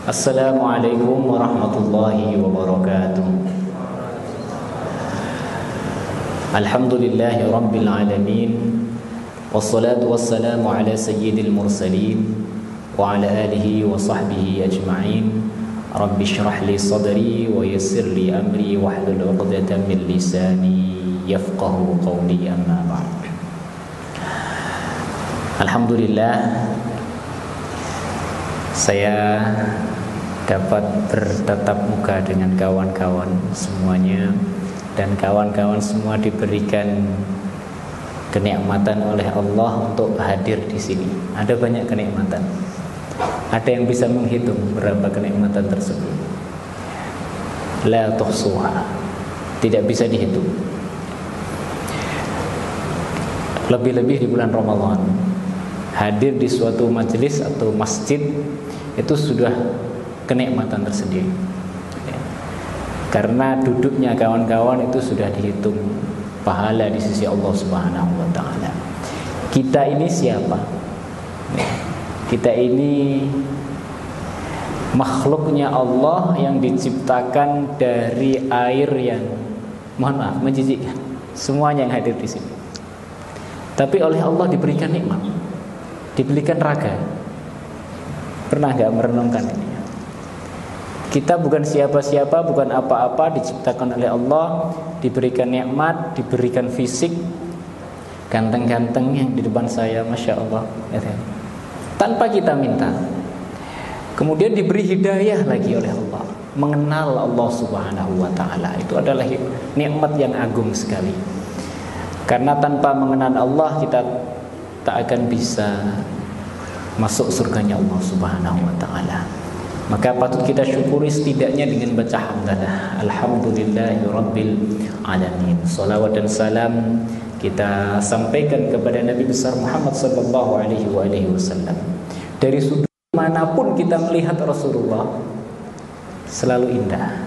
Assalamualaikum warahmatullahi wabarakatuh. Alhamdulillahi rabbil alamin. Wassalatu wassalamu ala sayyidil mursalin wa ala alihi wa sahbihi ajma'in. Rabbi shrah li sadri wa yassir li amri wahlul 'uqdatam min lisani yafqahu qawli, amma ba'd. Alhamdulillah, saya dapat bertatap muka dengan kawan-kawan semuanya, dan kawan-kawan semua diberikan kenikmatan oleh Allah untuk hadir di sini. Ada banyak kenikmatan. Ada yang bisa menghitung berapa kenikmatan tersebut. La tuhsuha, tidak bisa dihitung. Lebih-lebih di bulan Ramadan, hadir di suatu majelis atau masjid itu sudah kenikmatan tersendiri. Karena duduknya kawan-kawan itu sudah dihitung pahala di sisi Allah Subhanahu wa taala. Kita ini siapa? Kita ini makhluknya Allah yang diciptakan dari air yang, mohon maaf, menjijikkan. Semuanya yang hadir di sini. Tapi oleh Allah diberikan nikmat, diberikan raga. Pernah gak merenungkan ini? Kita bukan siapa-siapa, bukan apa-apa, diciptakan oleh Allah, diberikan nikmat, diberikan fisik. Ganteng-ganteng yang di depan saya, Masya Allah, tanpa kita minta. Kemudian diberi hidayah lagi oleh Allah, mengenal Allah Subhanahu wa ta'ala. Itu adalah nikmat yang agung sekali. Karena tanpa mengenal Allah, kita tak akan bisa masuk surganya Allah Subhanahu wa ta'ala. Maka patut kita syukuri setidaknya dengan baca hamdalah. Alhamdulillahi rabbil alamin. Salawat dan salam kita sampaikan kepada Nabi besar Muhammad sallallahu alaihi wasallam. Dari sudut manapun kita melihat Rasulullah selalu indah.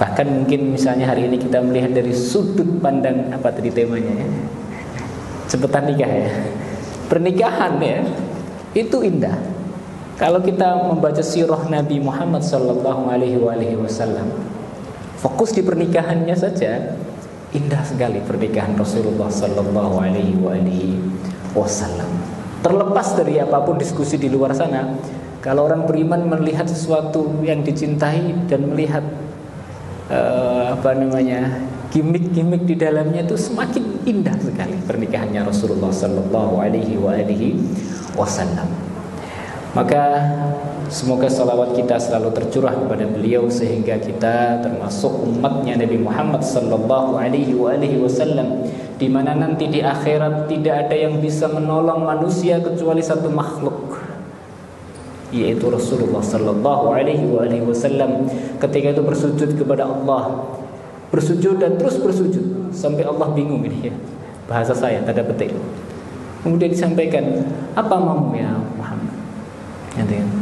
Bahkan mungkin misalnya hari ini kita melihat dari sudut pandang, apa tadi temanya ya? Cepetan nikah ya. Pernikahan ya. Itu indah. Kalau kita membaca sirah Nabi Muhammad sallallahu alaihi wasallam, fokus di pernikahannya saja, indah sekali pernikahan Rasulullah sallallahu alaihi wasallam. Terlepas dari apapun diskusi di luar sana, kalau orang beriman melihat sesuatu yang dicintai dan melihat gimmick-gimmick di dalamnya, itu semakin indah sekali pernikahannya Rasulullah sallallahu alaihi wasallam. Maka semoga salawat kita selalu tercurah kepada beliau sehingga kita termasuk umatnya Nabi Muhammad sallallahu alaihi wasallam, di mana nanti di akhirat tidak ada yang bisa menolong manusia kecuali satu makhluk, yaitu Rasulullah sallallahu alaihi wasallam. Ketika itu bersujud kepada Allah, bersujud dan terus bersujud sampai Allah bingung ini ya. Bahasa saya tanda petik. Kemudian disampaikan, apa maumu ya Muhammad?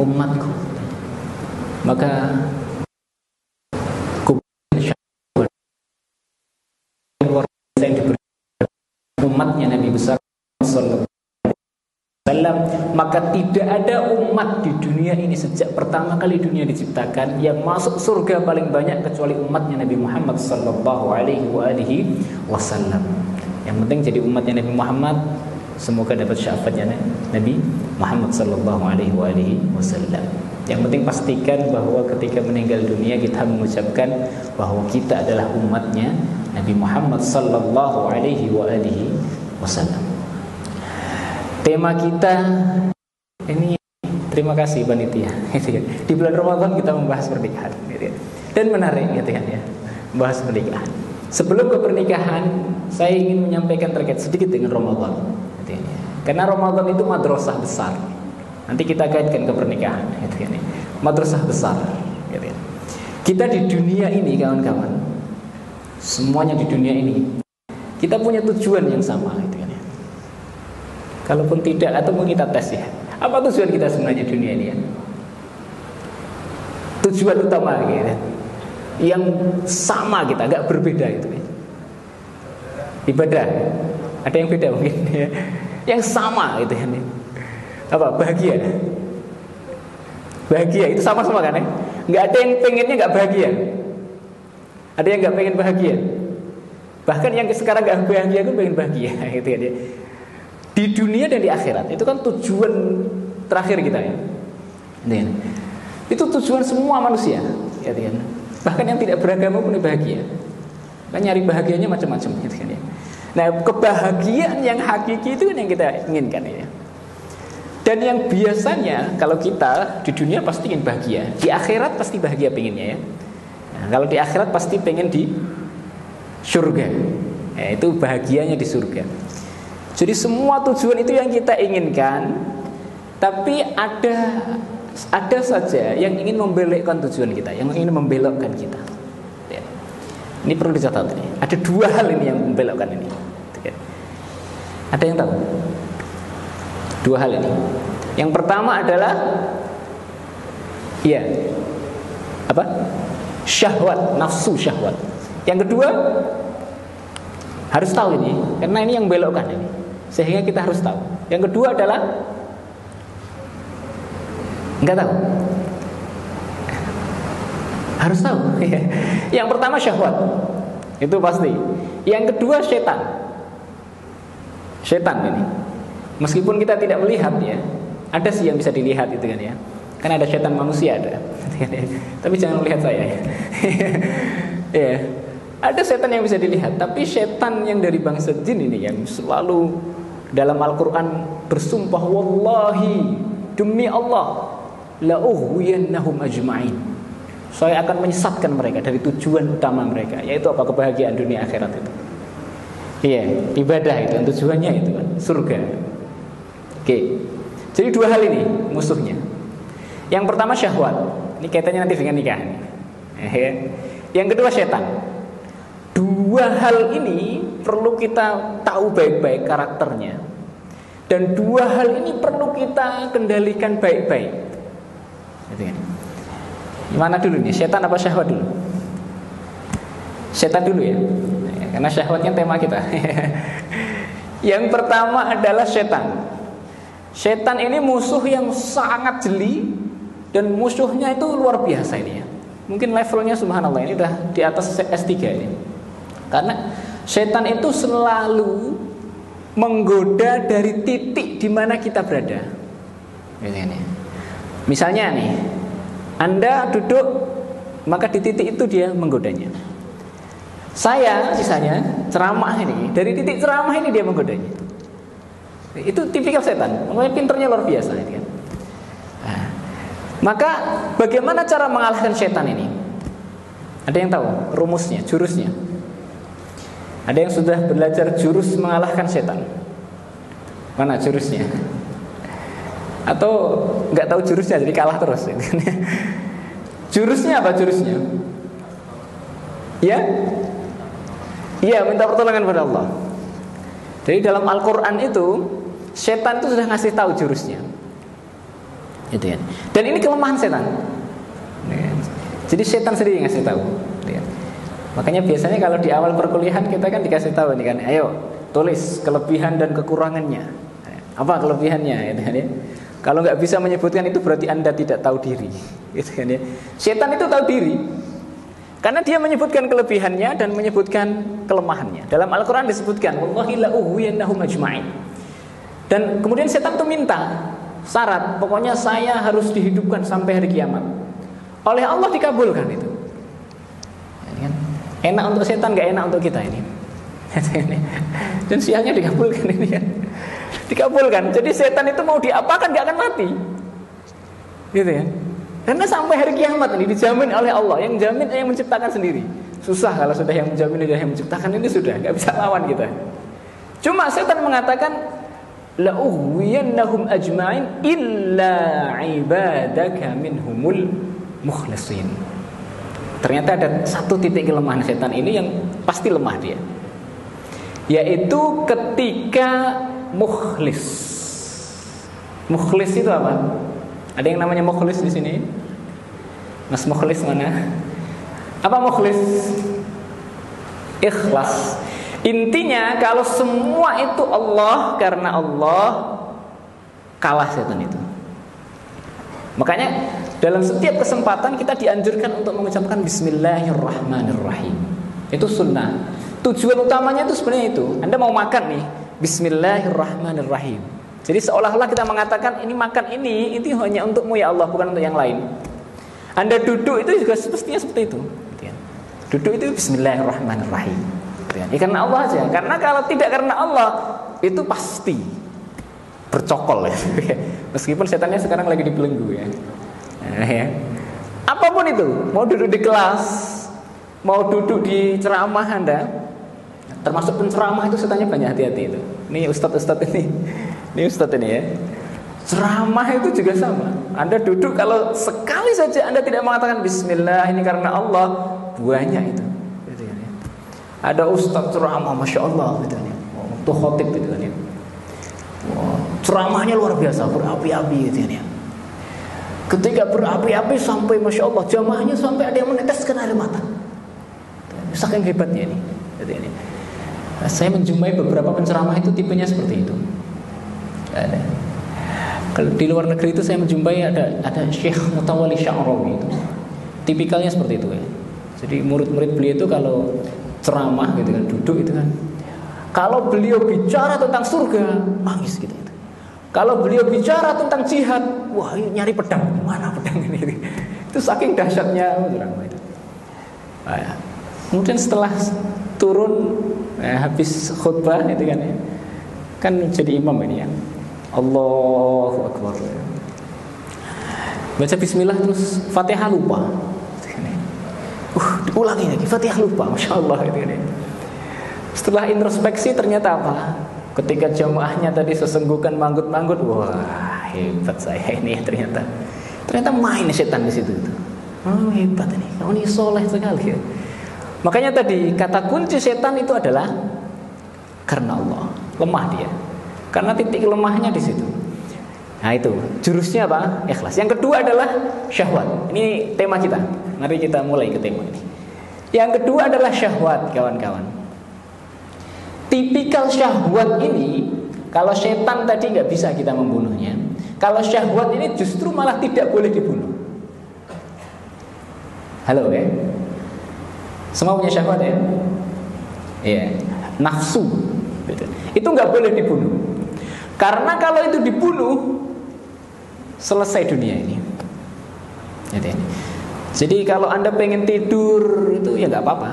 Umatku. Maka luar biasa yang diberi umatnya Nabi besar sallallahu alaihi wasallam. Maka tidak ada umat di dunia ini sejak pertama kali dunia diciptakan yang masuk surga paling banyak kecuali umatnya Nabi Muhammad sallallahu alaihi wasallam. Yang penting jadi umatnya Nabi Muhammad, semoga dapat syafaatnya Nabi Muhammad sallallahu alaihi wasallam. Yang penting pastikan bahwa ketika meninggal dunia kita mengucapkan bahwa kita adalah umatnya Nabi Muhammad sallallahu alaihi wasallam. Tema kita ini, terima kasih panitia. Di bulan Ramadan kita membahas pernikahan, dan menarik gitu kan ya, membahas pernikahan. Sebelum ke pernikahan, saya ingin menyampaikan terkait sedikit dengan Ramadan. Karena Ramadan itu madrasah besar. Nanti kita kaitkan ke pernikahan. Madrasah besar. Kita di dunia ini kawan-kawan, semuanya di dunia ini, kita punya tujuan yang sama. Kalaupun tidak, atau mau kita tes ya, apa tujuan kita sebenarnya di dunia ini ya? Tujuan utama gitu, yang sama kita, gak berbeda itu. Ibadah, ada yang beda mungkin ya. Yang sama gitu ya. Apa? Bahagia. bahagia, itu sama semua kan ya? Nggak ada yang pengennya nggak bahagia. Ada yang nggak pengen bahagia. Bahkan yang sekarang nggak bahagia pun pengen bahagia, gitu kan ya. Di dunia dan di akhirat itu kan tujuan terakhir kita ya. Itu tujuan semua manusia, gitu kan. Bahkan yang tidak beragama pun bahagia. Kan nyari bahagianya macam-macam, gitu kan ya. Nah, kebahagiaan yang hakiki itu yang kita inginkan ya. Dan yang biasanya kalau kita di dunia pasti ingin bahagia, di akhirat pasti bahagia pengennya ya. Nah, kalau di akhirat pasti pengen di surga. Ya, itu bahagianya di surga. Jadi semua tujuan itu yang kita inginkan, tapi ada saja yang ingin membelokkan tujuan kita, yang ingin membelokkan kita. Ya. Ini perlu dicatat ini. Ada dua hal ini yang membelokkan ini. Ada yang tahu? Dua hal ini. Yang pertama adalah syahwat, nafsu syahwat. Yang kedua harus tahu ini, karena ini yang belokkan ini. Sehingga kita harus tahu. Yang kedua adalah enggak tahu. Harus tahu. Yang pertama syahwat. Itu pasti. Yang kedua setan. Setan ini. Meskipun kita tidak melihat ya, ada sih yang bisa dilihat itu kan ya. Kan ada setan manusia ada. Tapi jangan melihat saya ya. Ya. Ada setan yang bisa dilihat, tapi setan yang dari bangsa jin ini yang selalu dalam Al-Qur'an bersumpah wallahi demi Allah la ughwiyannahum ajma'in. Saya akan menyesatkan mereka dari tujuan utama mereka, yaitu apa? Kebahagiaan dunia akhirat itu. Iya, ibadah itu tujuannya itu kan surga. Oke. Jadi dua hal ini musuhnya. Yang pertama syahwat. Ini kaitannya nanti dengan nikah. Yang kedua setan. Dua hal ini perlu kita tahu baik-baik karakternya. Dan dua hal ini perlu kita kendalikan baik-baik. Gitu kan. Mana dulu nih? Setan apa syahwat dulu? Setan dulu ya. Karena syahwatnya tema kita. Yang pertama adalah setan. Setan ini musuh yang sangat jeli, dan musuhnya itu luar biasa ini ya. Mungkin levelnya subhanallah ini udah di atas S3 ini. Karena setan itu selalu menggoda dari titik di mana kita berada. Misalnya nih, Anda duduk, maka di titik itu dia menggodanya. Saya misalnya ceramah ini, dari titik ceramah ini dia menggodanya. Itu tipikal setan. Makanya pinternya luar biasa ini kan. Nah, maka bagaimana cara mengalahkan setan ini? Ada yang tahu rumusnya, jurusnya? Ada yang sudah belajar jurus mengalahkan setan? Mana jurusnya? Atau nggak tahu jurusnya jadi kalah terus? Jurusnya apa jurusnya? Ya? Iya, minta pertolongan pada Allah. Jadi dalam Al-Qur'an itu setan itu sudah ngasih tahu jurusnya. Itu ya. Dan ini kelemahan setan. Jadi setan sendiri yang ngasih tahu. Makanya biasanya kalau di awal perkuliahan kita kan dikasih tahu nih kan, ayo tulis kelebihan dan kekurangannya. Apa kelebihannya? Kalau nggak bisa menyebutkan itu berarti Anda tidak tahu diri. Gitu kan ya. Setan itu tahu diri. Karena dia menyebutkan kelebihannya dan menyebutkan kelemahannya. Dalam Al-Qur'an disebutkan wallahi la ughwiyannahum ajma'in. Dan kemudian setan itu minta syarat, pokoknya saya harus dihidupkan sampai hari kiamat. Oleh Allah dikabulkan itu. Enak untuk setan, gak enak untuk kita ini. Dan sialnya dikabulkan ini kan. Dikabulkan. Jadi setan itu mau diapakan gak akan mati. Gitu ya. Karena sampai hari kiamat ini dijamin oleh Allah. Yang jamin yang menciptakan sendiri. Susah kalau sudah yang menjamin dan yang menciptakan ini sudah gak bisa lawan kita. Cuma setan mengatakan la ughwiyannahum ajma'in illa ibadaka minhumul mukhlasin. Ternyata ada satu titik kelemahan setan ini yang pasti lemah dia, yaitu ketika mukhlis. Mukhlis itu apa? Ada yang namanya mukhlis di sini? Mas mukhlis mana? Apa mukhlis? Ikhlas. Intinya kalau semua itu Allah, karena Allah, kalah setan itu. Makanya dalam setiap kesempatan kita dianjurkan untuk mengucapkan Bismillahirrahmanirrahim. Itu sunnah. Tujuan utamanya itu sebenarnya itu. Anda mau makan nih, Bismillahirrahmanirrahim. Jadi seolah-olah kita mengatakan ini makan ini hanya untukmu ya Allah, bukan untuk yang lain. Anda duduk itu juga semestinya seperti itu. Duduk itu Bismillahirrahmanirrahim. Ya, karena Allah aja. Karena kalau tidak karena Allah, itu pasti bercokol ya. Meskipun setannya sekarang lagi dibelenggu ya. Ya. Apapun itu, mau duduk di kelas, mau duduk di ceramah Anda, termasuk penceramah itu setannya banyak, hati-hati itu. Ini ustadz ini ya. Ceramah itu juga sama. Anda duduk, kalau sekali saja Anda tidak mengatakan Bismillah ini karena Allah, banyak itu. Gitu ya. Ada ustadz ceramah, masya Allah, gitu ya. Tuh khotib gitu kan ya. Ceramahnya luar biasa, berapi-api gitu ya. Ketika berapi-api sampai masya Allah, jamaahnya sampai ada yang meneteskan air mata. Saking hebatnya ini. Gitu ya. Saya menjumpai beberapa penceramah itu tipenya seperti itu. Ada. Kalau di luar negeri itu saya menjumpai ada Syekh Mutawalli Sya'rawi itu. Tipikalnya seperti itu ya. Jadi murid-murid beliau itu kalau ceramah gitu kan, duduk itu kan. Kalau beliau bicara tentang surga, nangis gitu. Kalau beliau bicara tentang jihad, wah nyari pedang, mana pedang ini? Itu saking dahsyatnya ceramah itu. Nah, ya. Kemudian setelah turun habis khutbah itu kan ya, kan jadi imam ini ya. Allahu Akbar. Baca bismillah terus Fatihah lupa. Diulangi lagi Fatihah lupa, masya Allah itu kan ya. Setelah introspeksi ternyata apa? Ketika jamaahnya tadi sesenggukan manggut-manggut, wah hebat saya ini ternyata main setan di situ. Oh hebat ini, kamu ini soleh sekali ya. Makanya tadi kata kunci setan itu adalah karena Allah, lemah dia. Karena titik lemahnya di situ. Nah itu jurusnya apa? Ikhlas. Yang kedua adalah syahwat. Ini tema kita. Mari kita mulai ke tema ini. Yang kedua adalah syahwat, kawan-kawan. Tipikal syahwat ini, kalau setan tadi nggak bisa kita membunuhnya. Kalau syahwat ini justru malah tidak boleh dibunuh. Halo ya? Semua punya syahwat ya? Iya. Nafsu. Itu nggak boleh dibunuh. Karena kalau itu dibunuh, selesai dunia ini. Jadi kalau Anda pengen tidur itu ya nggak apa-apa.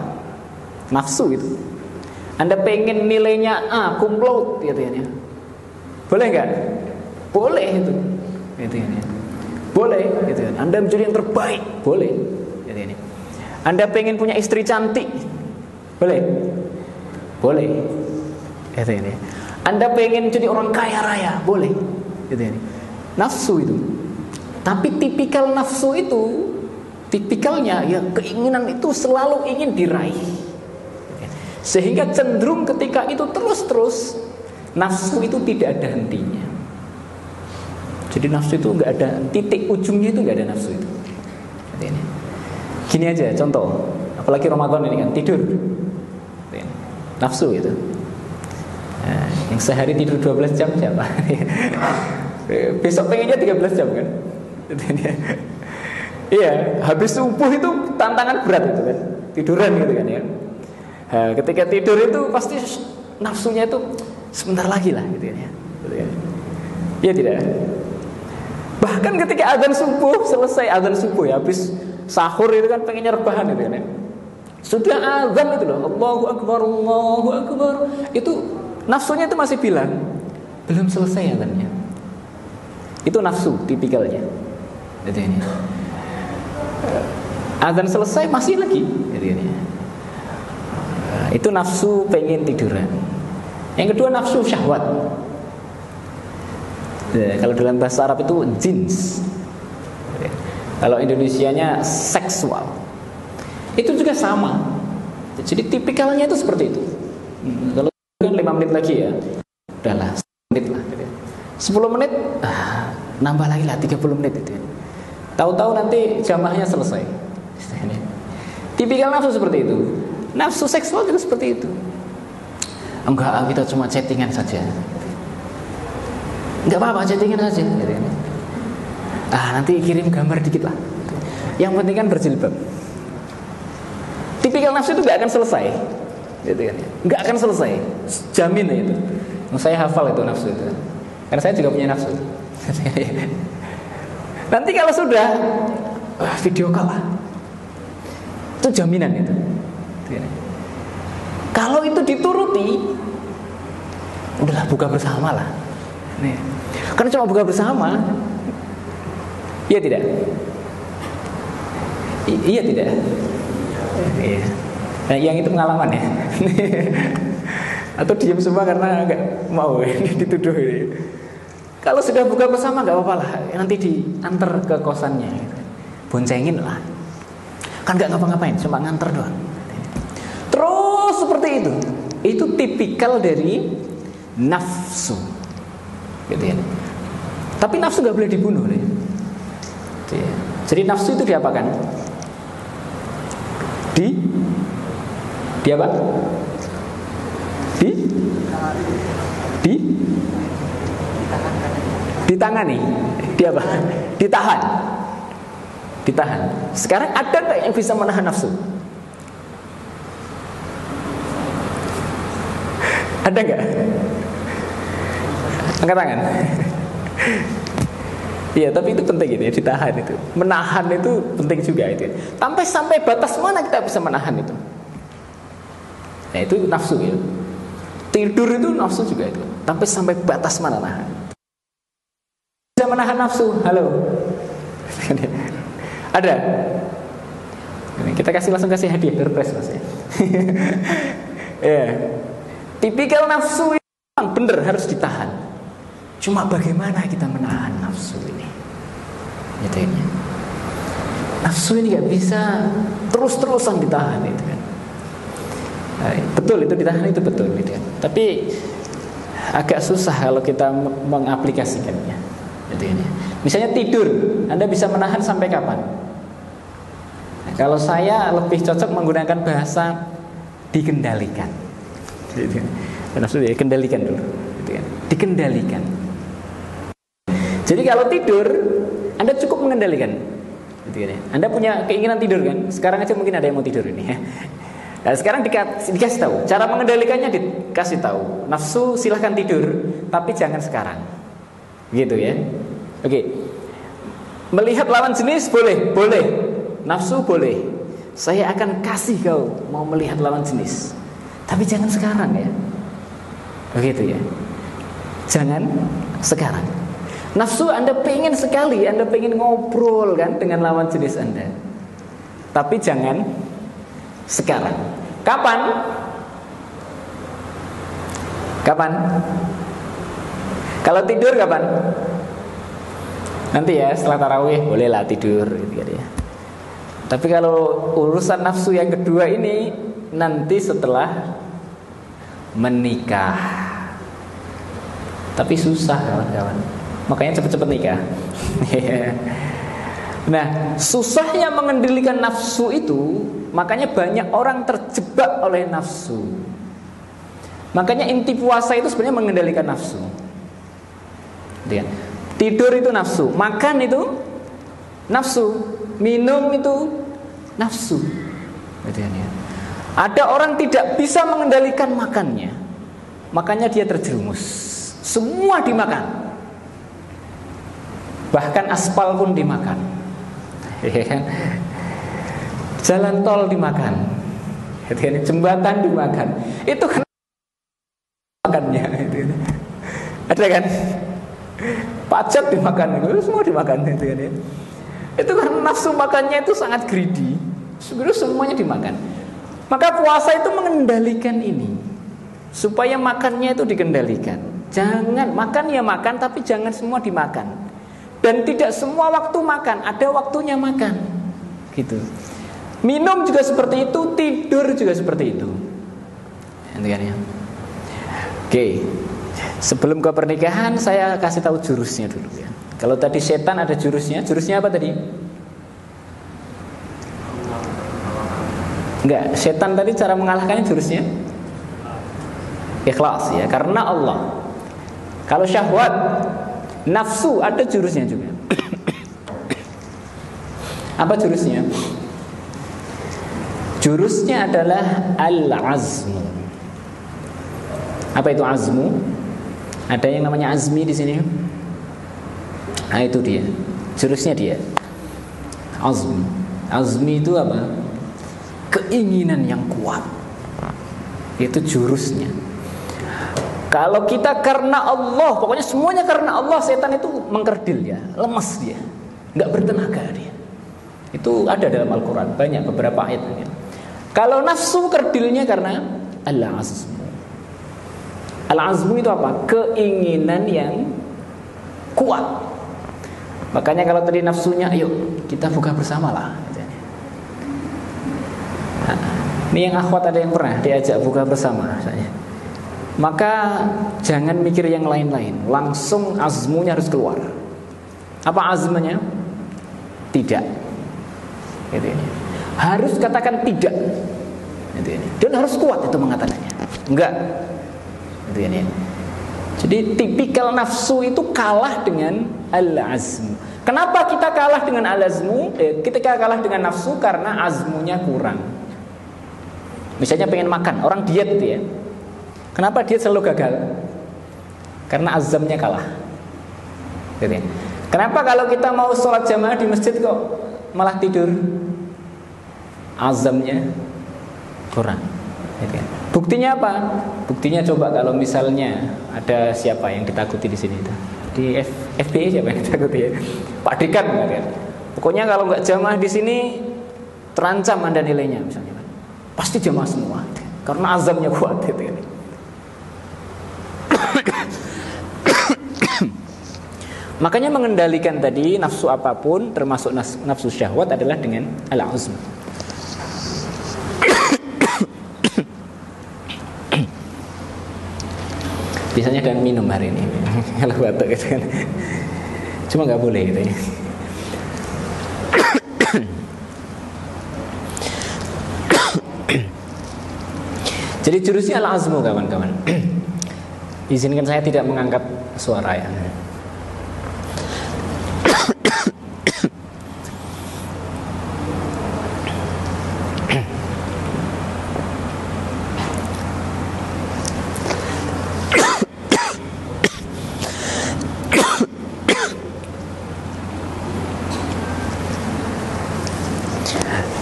Nafsu itu. Anda pengen nilainya A, cum laude gitu ya. Boleh nggak? Boleh itu. Gitu ya. Boleh gitu ya. Anda menjadi yang terbaik, boleh. Gitu ya. Anda pengen punya istri cantik, boleh. Boleh. Gitu ya. Anda pengen jadi orang kaya raya, boleh. Gitu ya. Nafsu itu. Tapi tipikal nafsu itu, tipikalnya ya keinginan itu selalu ingin diraih. Sehingga cenderung ketika itu terus-terus, nafsu itu tidak ada hentinya. Jadi nafsu itu nggak ada titik ujungnya, itu nggak ada nafsu itu. Gini aja contoh, apalagi Ramadan ini kan tidur, nafsu itu. Nah, yang sehari tidur 12 jam siapa? Besok pengennya 13 jam kan? Iya, habis subuh itu tantangan berat itu kan, tiduran gitu kan ya. Nah, ketika tidur itu pasti nafsunya itu sebentar lagi lah gitu ya. Iya tidak? Bahkan ketika azan subuh, selesai azan subuh ya, habis sahur itu kan pengennya rebahan gitu kan ya. Sudah azan itu loh, Allahu Akbar, Allahu Akbar. Itu nafsunya itu masih bilang belum selesai azannya. Itu nafsu tipikalnya. Gitu ini. Azan selesai masih lagi gitu ini. Itu nafsu pengen tiduran. Yang kedua nafsu syahwat. Kalau dalam bahasa Arab itu jins. Kalau Indonesianya seksual. Itu juga sama. Jadi tipikalnya itu seperti itu. Kalau kan 5 menit lagi ya, udahlah 10 menit lah. 10 menit, nambah lagi lah 30 menit itu. Tahu-tahu nanti jamaahnya selesai. Tipikal nafsu seperti itu. Nafsu seksual juga seperti itu. Enggak, kita cuma chattingan saja. Enggak apa-apa, chattingan saja. Nanti kirim gambar dikit lah. Yang penting kan berjilbab. Tipikal nafsu itu gak akan selesai, gitu kan? Gak akan selesai, jamin itu. Saya hafal itu nafsu itu, karena saya juga punya nafsu. Nanti kalau sudah video call lah, itu jaminan itu. Kalau itu dituruti, udahlah buka bersama lah. Karena cuma buka bersama. Iya tidak? Iya tidak? Iya. Nah, yang itu pengalaman ya. Atau diam semua karena nggak mau dituduh. Kalau sudah buka bersama nggak apa-apa lah. Nanti diantar ke kosannya. Boncengin lah. Kan nggak ngapa-ngapain, cuma nganter doang. Terus seperti itu. Itu tipikal dari nafsu. Gitu ya. Tapi nafsu nggak boleh dibunuh. Jadi nafsu itu diapakan? Di apa? Ditangani. Di apa? Ditahan. Sekarang ada nggak yang bisa menahan nafsu? Ada nggak? Angkat tangan. Iya, tapi itu penting gitu ya, ditahan itu. Menahan itu penting juga itu. Sampai batas mana kita bisa menahan itu? Nah, itu nafsu ya. Tidur itu nafsu juga itu. Sampai batas mana nahan? Bisa menahan nafsu? Halo. Ada? Kita langsung kasih hadiah surprise Mas ya. Ya. Tipikal nafsu itu memang benar harus ditahan. Cuma bagaimana kita menahan nafsu ini? Gitu ya. Nafsu ini gak bisa terus-terusan ditahan itu kan. Nah, betul itu ditahan itu betul gitu kan. Tapi agak susah kalau kita mengaplikasikannya. Gitu ya. Misalnya tidur, Anda bisa menahan sampai kapan? Nah, kalau saya lebih cocok menggunakan bahasa dikendalikan. Gitu. Nafsu ya kendalikan dulu. Gitu kan. Dikendalikan. Jadi kalau tidur, Anda cukup mengendalikan. Gitu kan ya. Anda punya keinginan tidur kan? Sekarang aja mungkin ada yang mau tidur ini. Nah, sekarang dikasih tahu. Cara mengendalikannya dikasih tahu. Nafsu silahkan tidur, tapi jangan sekarang. Gitu ya. Oke. Melihat lawan jenis boleh. Nafsu boleh. Saya akan kasih kau mau melihat lawan jenis. Tapi jangan sekarang ya. Begitu ya. Jangan sekarang. Nafsu Anda pengen sekali, Anda pengen ngobrol kan dengan lawan jenis Anda. Tapi jangan sekarang. Kapan? Kalau tidur kapan? Nanti ya setelah tarawih bolehlah tidur gitu ya. Tapi kalau urusan nafsu yang kedua ini nanti setelah menikah. Tapi susah kawan-kawan. Makanya cepet-cepet nikah. Nah, susahnya mengendalikan nafsu itu, makanya banyak orang terjebak oleh nafsu. Makanya inti puasa itu sebenarnya mengendalikan nafsu. Tidur itu nafsu, makan itu nafsu, minum itu nafsu. Ada orang tidak bisa mengendalikan makannya, makanya dia terjerumus. Semua dimakan. Bahkan aspal pun dimakan. Jalan tol dimakan. Jembatan dimakan. Itu kan makannya. Ada kan? Pajak dimakan, itu semua dimakan. Itu kan nafsu makannya itu sangat greedy. Sebenarnya semuanya dimakan. Maka puasa itu mengendalikan ini, supaya makannya itu dikendalikan. Jangan makan ya makan, tapi jangan semua dimakan. Dan tidak semua waktu makan, ada waktunya makan. Gitu. Minum juga seperti itu, tidur juga seperti itu. Oke. Sebelum ke pernikahan saya kasih tahu jurusnya dulu ya. Kalau tadi setan ada jurusnya. Jurusnya apa tadi? Enggak, setan tadi cara mengalahkannya jurusnya ikhlas ya, karena Allah. Kalau syahwat, nafsu ada jurusnya juga. Apa jurusnya? Jurusnya adalah al-azmu. Apa itu azmu? Ada yang namanya azmi di sini? Nah, itu dia. Jurusnya dia. Azmi. Azmi itu apa? Keinginan yang kuat. Itu jurusnya. Kalau kita karena Allah, pokoknya semuanya karena Allah, setan itu mengkerdil ya, lemas dia, nggak bertenaga dia. Itu ada dalam Al-Quran, banyak beberapa ayat. Kalau nafsu kerdilnya karena al-azmu. Al-azmu itu apa? Keinginan yang kuat. Makanya kalau tadi nafsunya, ayo kita buka bersama lah. Nah, ini yang akhwat ada yang pernah diajak buka bersama misalnya. Maka jangan mikir yang lain-lain, langsung azmunya harus keluar. Apa azmunya? Tidak. Gitu ini. Harus katakan tidak. Gitu ini. Dan harus kuat itu mengatakannya. Enggak. Gitu ini. Jadi tipikal nafsu itu kalah dengan al-azmu. Kenapa kita kalah dengan al-azmu? Kita kalah dengan nafsu karena azmunya kurang. Misalnya pengen makan, orang diet gitu ya. Kenapa diet selalu gagal? Karena azamnya kalah. Gitu ya. Kenapa kalau kita mau sholat jamaah di masjid kok malah tidur? Azamnya kurang. Gitu ya. Buktinya apa? Buktinya coba kalau misalnya ada siapa yang ditakuti di sini itu? Di FPI siapa yang ditakuti ya? Pak Dekan kan? Pokoknya kalau nggak jamaah di sini terancam Anda nilainya misalnya. Pasti jamaah semua karena azamnya kuat gitu ya. Makanya mengendalikan tadi nafsu apapun termasuk nafsu syahwat adalah dengan al-azm. Biasanya dan minum hari ini kalau batuk gitu kan. Cuma nggak boleh gitu ya. Jadi jurusnya al-azmu kawan-kawan. Izinkan saya tidak mengangkat suara ya.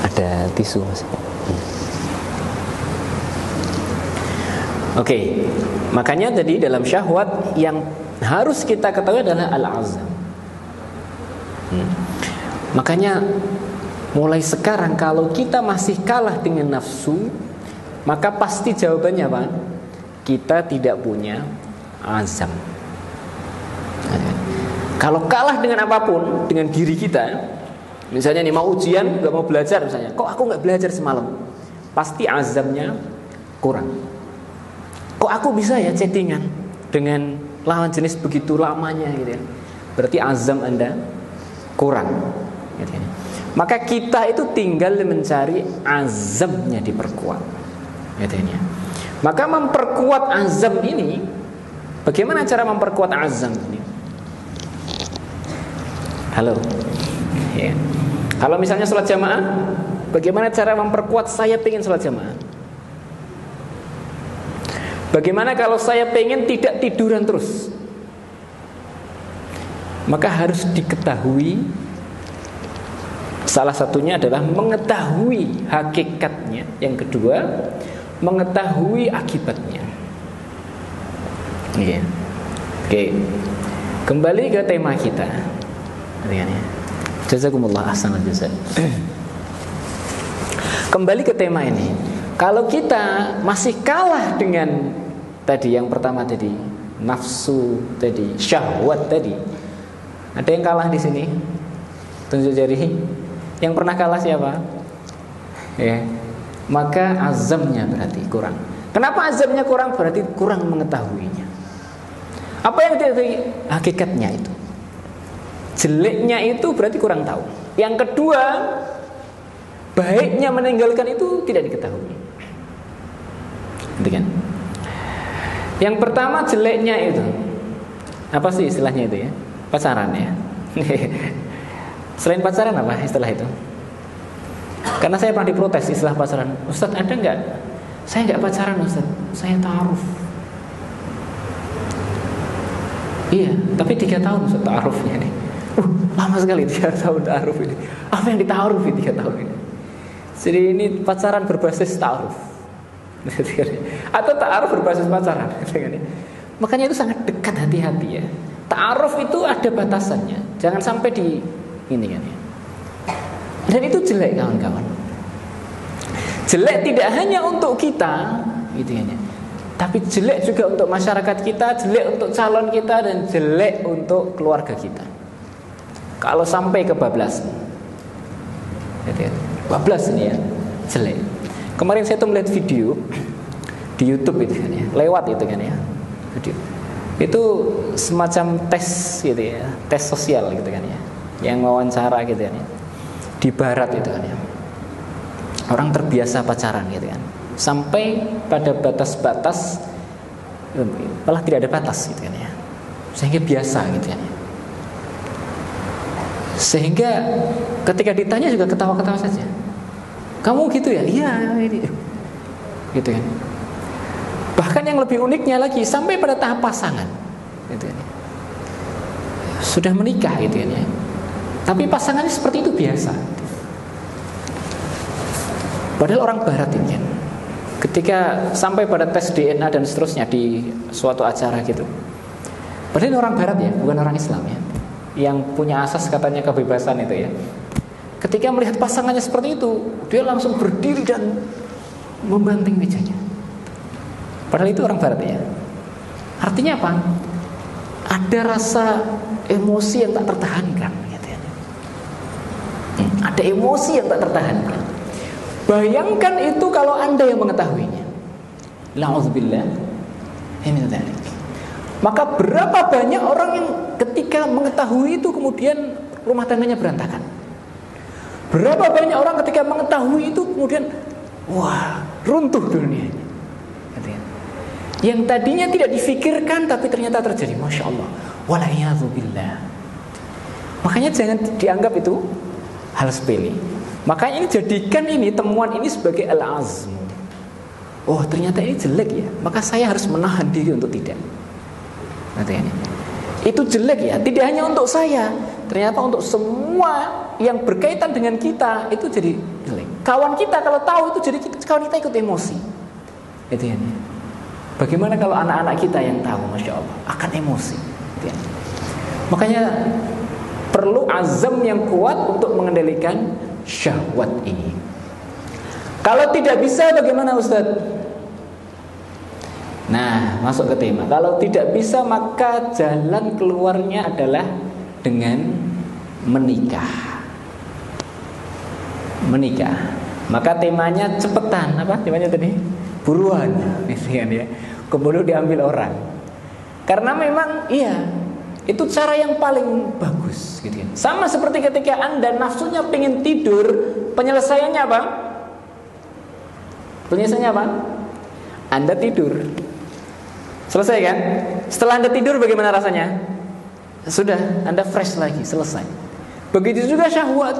Ada tisu Mas. Oke, makanya tadi dalam syahwat yang harus kita ketahui adalah al-azam. Makanya mulai sekarang kalau kita masih kalah dengan nafsu, maka pasti jawabannya apa? Kita tidak punya azam. Kalau kalah dengan apapun, dengan diri kita, misalnya nih mau ujian, gak mau belajar misalnya, kok aku gak belajar semalam? Pasti azamnya kurang. Kok aku bisa ya chattingan dengan lawan jenis begitu lamanya gitu ya? Berarti azam Anda kurang gitu ya. Maka kita itu tinggal mencari azamnya diperkuat gitu ya. Maka memperkuat azam ini, bagaimana cara memperkuat azam ini? Halo ya. Kalau misalnya sholat jamaah, bagaimana cara memperkuat saya pengen sholat jamaah? Bagaimana kalau saya pengen tidak tiduran terus? Maka harus diketahui. Salah satunya adalah mengetahui hakikatnya. Yang kedua, mengetahui akibatnya. Iya. Oke. Kembali ke tema kita. Jazakumullah ahsanal jazaa. Kembali ke tema ini. Kalau kita masih kalah dengan tadi yang pertama tadi, nafsu tadi, syahwat tadi. Ada yang kalah di sini? Tunjuk jari. Yang pernah kalah siapa? Ya. Maka azamnya berarti kurang. Kenapa azamnya kurang? Berarti kurang mengetahuinya. Apa yang diketahui? Hakikatnya itu. Jeleknya itu berarti kurang tahu. Yang kedua, baiknya meninggalkan itu tidak diketahui. Gitu kan? Yang pertama jeleknya itu apa sih istilahnya itu ya? Pacaran ya. Selain pacaran apa istilah itu? Karena saya pernah diprotes istilah pacaran. Ustaz, ada nggak? Saya nggak pacaran Ustaz, saya ta'aruf. Iya, tapi 3 tahun Ustaz ta'arufnya nih. Lama sekali 3 tahun ta'aruf ini. Apa yang dita'arufi 3 tahun ini? Jadi ini pacaran berbasis ta'aruf. Atau ta'aruf berbasis pacaran. Makanya itu sangat dekat, hati-hati ya. Ta'aruf itu ada batasannya. Jangan sampai di ini kan ya. Dan itu jelek kawan-kawan. Jelek tidak hanya untuk kita, gitu ya. Tapi jelek juga untuk masyarakat kita, jelek untuk calon kita, dan jelek untuk keluarga kita. Kalau sampai kebablasan, gitu ya. Bablas ini ya, jelek. Kemarin saya tuh melihat video di YouTube itu kan ya, lewat itu kan ya, video. Itu semacam tes gitu ya, tes sosial gitu kan ya, yang wawancara gitu kan ya. Di barat itu kan ya, orang terbiasa pacaran gitu kan, sampai pada batas-batas malah tidak ada batas gitu kan ya, sehingga biasa gitu kan ya. Sehingga ketika ditanya juga ketawa-ketawa saja. Kamu gitu ya? Iya ini. Gitu kan. Bahkan yang lebih uniknya lagi, sampai pada tahap pasangan gitu kan. Sudah menikah gitu kan ya, tapi pasangannya seperti itu biasa. Padahal orang barat ini kan, ketika sampai pada tes DNA dan seterusnya di suatu acara gitu, padahal ini orang barat ya, bukan orang Islam ya, yang punya asas katanya kebebasan itu ya. Ketika melihat pasangannya seperti itu, dia langsung berdiri dan membanting mejanya. Padahal itu orang barat ya. Artinya apa? Ada rasa emosi yang tak tertahankan gitu ya. Ada emosi yang tak tertahankan. Bayangkan itu kalau Anda yang mengetahuinya. La'udzubillah. Maka berapa banyak orang yang ketika mengetahui itu kemudian rumah tangganya berantakan. Berapa banyak orang ketika mengetahui itu kemudian wah, runtuh dunia. Yang tadinya tidak difikirkan tapi ternyata terjadi. Masya Allah. Wala'iyadzubillah. Makanya jangan dianggap itu hal sepele. Makanya ini jadikan ini temuan ini sebagai al-azm. Oh ternyata ini jelek ya, maka saya harus menahan diri untuk tidak. Itu jelek ya, tidak hanya untuk saya, ternyata untuk semua yang berkaitan dengan kita itu jadi jelek. Kawan kita kalau tahu itu jadi kawan kita ikut emosi. Itu ya. Bagaimana kalau anak-anak kita yang tahu, masya Allah, akan emosi. Itu ya. Makanya perlu azam yang kuat untuk mengendalikan syahwat ini. Kalau tidak bisa bagaimana Ustaz? Nah, masuk ke tema. Kalau tidak bisa maka jalan keluarnya adalah dengan menikah. Menikah. Maka temanya cepetan, apa temanya tadi? Buruan, ya. Kemudian diambil orang. Karena memang iya, itu cara yang paling bagus gitu ya. Sama seperti ketika Anda nafsunya pengen tidur, penyelesaiannya apa? Penyelesaiannya apa? Anda tidur. Selesai kan? Setelah Anda tidur bagaimana rasanya? Sudah, Anda fresh lagi, selesai. Begitu juga syahwat.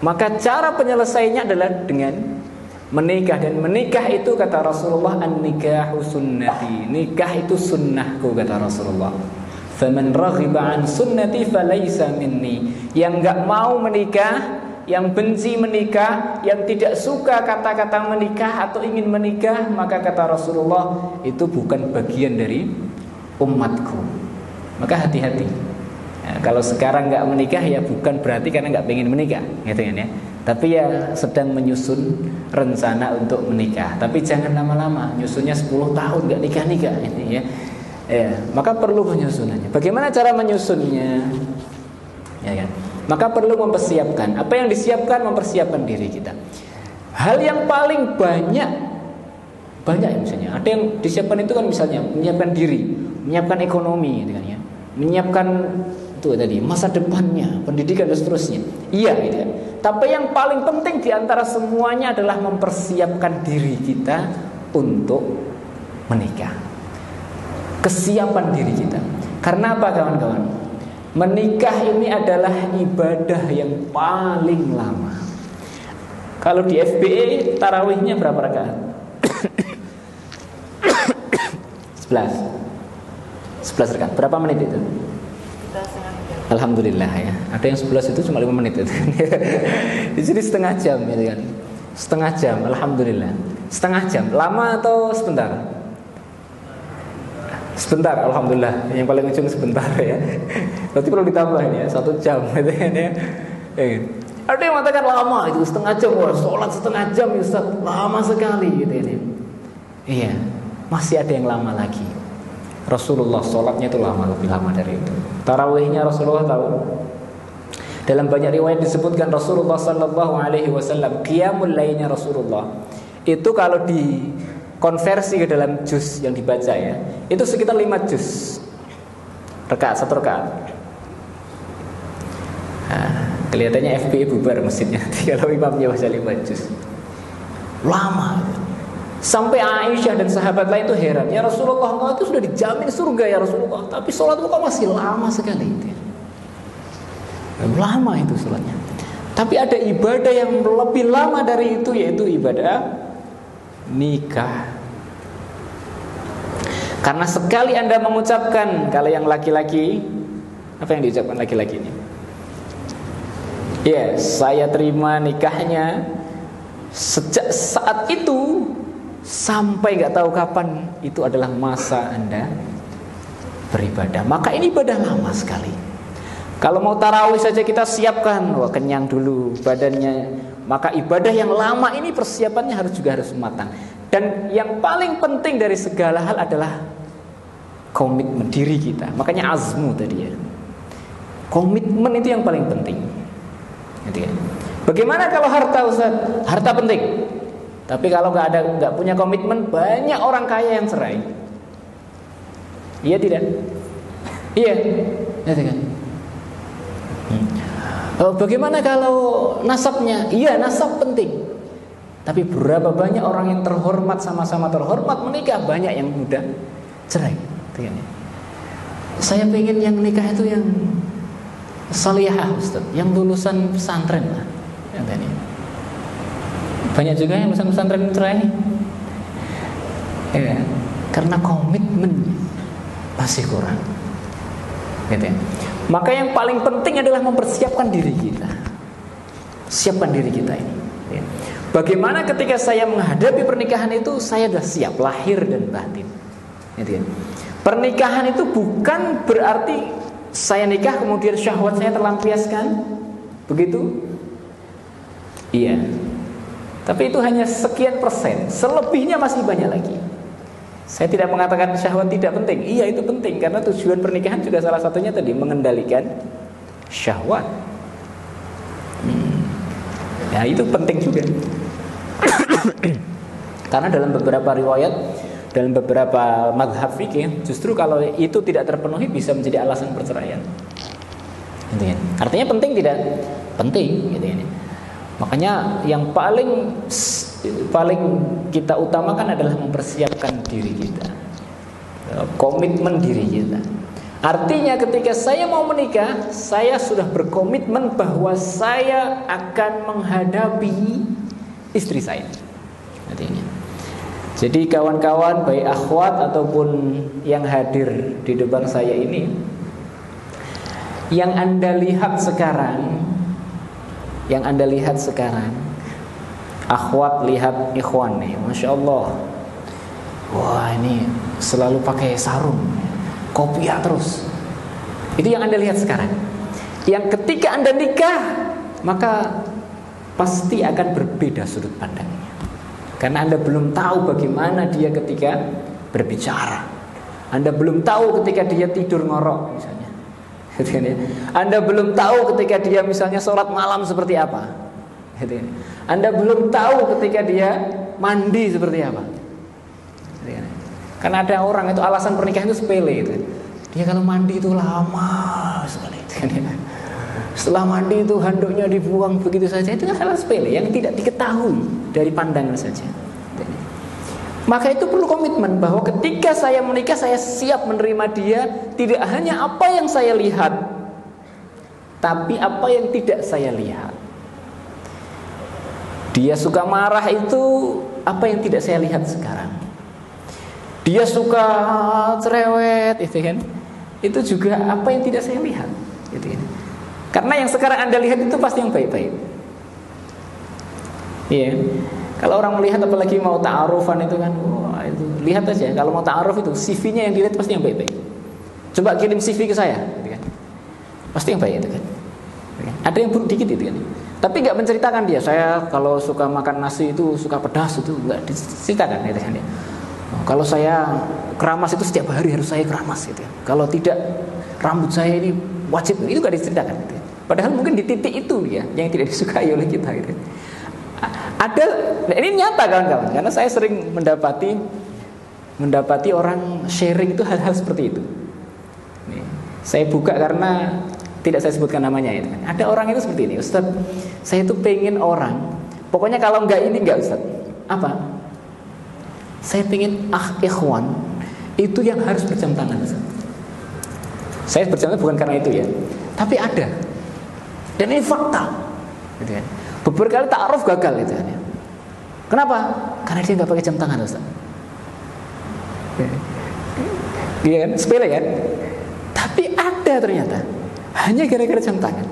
Maka cara penyelesaiannya adalah dengan menikah. Dan menikah itu kata Rasulullah, an-nikahu sunnati. Nikah itu sunnahku kata Rasulullah. Faman raghiba an sunnati falaysa minni. Yang enggak mau menikah, yang benci menikah, yang tidak suka kata-kata menikah atau ingin menikah, maka kata Rasulullah itu bukan bagian dari umatku. Maka hati-hati. Nah, kalau sekarang nggak menikah ya bukan berarti karena nggak pengen menikah, gitu kan ya. Tapi ya sedang menyusun rencana untuk menikah. Tapi jangan lama-lama, nyusunnya 10 tahun nggak nikah-nikah ini ya. Maka perlu penyusunannya. Bagaimana cara menyusunnya? Ya kan? Maka perlu mempersiapkan. Apa yang disiapkan? Mempersiapkan diri kita. Hal yang paling banyak misalnya. Ada yang disiapkan itu kan misalnya menyiapkan diri, menyiapkan ekonomi, gitu kan ya. Menyiapkan itu tadi masa depannya, pendidikan dan seterusnya. Iya, gitu kan. Tapi yang paling penting di antara semuanya adalah mempersiapkan diri kita untuk menikah. Kesiapan diri kita. Karena apa kawan-kawan? Menikah ini adalah ibadah yang paling lama. Kalau di FBE tarawihnya berapa rakaat? 11 rakaat. Berapa menit itu? Alhamdulillah ya. Ada yang 11 itu cuma 5 menit itu. Di sini setengah jam gitu kan. Setengah jam, alhamdulillah. Setengah jam, lama atau sebentar? Sebentar, alhamdulillah. Yang paling ujung sebentar ya. Berarti perlu ditambahin ya, 1 jam gitu kan ya. Ada yang mengatakan lama itu setengah jam. Wah, sholat setengah jam Ustaz, lama sekali gitu ini. Iya, masih ada yang lama lagi. Rasulullah sholatnya itu lebih lama dari itu. Tarawihnya Rasulullah tahu. Dalam banyak riwayat disebutkan Rasulullah sallallahu alaihi wasallam qiyamul lailnya Rasulullah itu kalau dikonversi ke dalam juz yang dibaca ya, itu sekitar 5 juz. Rakaat, 1 rakaat. Nah, kelihatannya FPI bubar masjidnya kalau imamnya baca 5 juz. Lama. Sampai Aisyah dan sahabat lain itu heran, ya Rasulullah, engkau itu sudah dijamin surga ya Rasulullah, tapi sholatmu kok masih lama sekali itu. Lama itu sholatnya. Tapi ada ibadah yang lebih lama dari itu, yaitu ibadah nikah. Karena sekali Anda mengucapkan, kalau yang laki-laki, apa yang diucapkan laki-laki ini? Ya, saya terima nikahnya. Sejak saat itu sampai gak tahu kapan, itu adalah masa Anda beribadah. Maka ini ibadah lama sekali. Kalau mau tarawih saja kita siapkan, wah kenyang dulu badannya. Maka ibadah yang lama ini persiapannya harus matang. Dan yang paling penting dari segala hal adalah komitmen diri kita. Makanya azmu tadi ya. Komitmen itu yang paling penting. Gitu ya. Bagaimana kalau harta Ustaz? Harta penting. Tapi kalau nggak punya komitmen, banyak orang kaya yang cerai. Iya tidak? Iya. Gitu kan? Bagaimana kalau nasabnya? Iya, nasab penting. Tapi berapa banyak orang yang terhormat, sama-sama terhormat menikah, banyak yang mudah cerai. Saya pengen yang nikah itu yang salihah Ustaz, yang lulusan pesantren lah. Banyak juga yang lulusan pesantren cerai. Ya, karena komitmen masih kurang. Gitu ya. Maka yang paling penting adalah mempersiapkan diri kita. Siapkan diri kita ini ya. Bagaimana ketika saya menghadapi pernikahan itu, saya sudah siap lahir dan batin gitu ya. Pernikahan itu bukan berarti saya nikah kemudian syahwat saya terlampiaskan. Begitu? Iya. Tapi itu hanya sekian persen. Selebihnya masih banyak lagi. Saya tidak mengatakan syahwat tidak penting. Iya, itu penting karena tujuan pernikahan juga salah satunya tadi mengendalikan syahwat. Ya, itu penting juga. Karena dalam beberapa riwayat, dalam beberapa mazhab fikih, justru kalau itu tidak terpenuhi bisa menjadi alasan perceraian. Gitu ya. Artinya penting tidak? Penting gitu ya. Makanya yang paling kita utamakan adalah mempersiapkan diri kita, komitmen diri kita. Artinya ketika saya mau menikah, saya sudah berkomitmen bahwa saya akan menghadapi istri saya. Artinya, jadi kawan-kawan baik akhwat ataupun yang hadir di depan saya ini, yang Anda lihat sekarang, akhwat lihat ikhwan nih, Masya Allah. Wah, ini selalu pakai sarung, kopiah terus. Itu yang Anda lihat sekarang. Yang ketika Anda nikah, maka pasti akan berbeda sudut pandangnya. Karena Anda belum tahu bagaimana dia ketika berbicara. Anda belum tahu ketika dia tidur ngorok misalnya. Anda belum tahu ketika dia misalnya sholat malam seperti apa. Anda belum tahu ketika dia mandi seperti apa. Karena ada orang itu alasan pernikahan itu sepele itu. Dia kalau mandi itu lama sekali. Setelah mandi itu handuknya dibuang begitu saja. Itu kan hal sepele yang tidak diketahui dari pandangan saja. Maka itu perlu komitmen bahwa ketika saya menikah, saya siap menerima dia. Tidak hanya apa yang saya lihat, tapi apa yang tidak saya lihat. Dia suka marah itu apa yang tidak saya lihat sekarang. Dia suka cerewet itu kan. Itu juga apa yang tidak saya lihat gitu kan. Karena yang sekarang Anda lihat itu pasti yang baik-baik. Iya. Kalau orang melihat apalagi mau ta'arufan itu kan, wah itu lihat aja. Kalau mau ta'aruf itu CV-nya yang dilihat pasti yang baik-baik. Coba kirim CV ke saya gitu kan. Pasti yang baik itu kan. Ada yang buruk dikit itu kan. Tapi nggak menceritakan dia. Saya kalau suka makan nasi itu suka pedas itu nggak diceritakan gitu kan. Kalau saya keramas itu setiap hari harus saya keramas gitu. Kalau tidak rambut saya ini wajib itu nggak diceritakan gitu. Padahal mungkin di titik itu dia yang tidak disukai oleh kita gitu. Ada, ini nyata kawan-kawan, karena saya sering mendapati orang sharing itu hal-hal seperti itu. Nih, saya buka karena tidak saya sebutkan namanya itu. Ada orang itu seperti ini, Ustaz, saya itu pengen orang, pokoknya kalau enggak ini enggak Ustaz. Apa? Saya pengen ikhwan itu yang harus berjam tangan Ustaz. Saya berjam tangan bukan karena itu ya, tapi ada. Dan ini fakta. Gitu kan. Beberapa kali ta'aruf gagal itu kan. Kenapa? Karena dia nggak pakai jam tangan Ustaz. Iya kan? Sepele kan? Tapi ada ternyata. Hanya gara-gara jam tangan.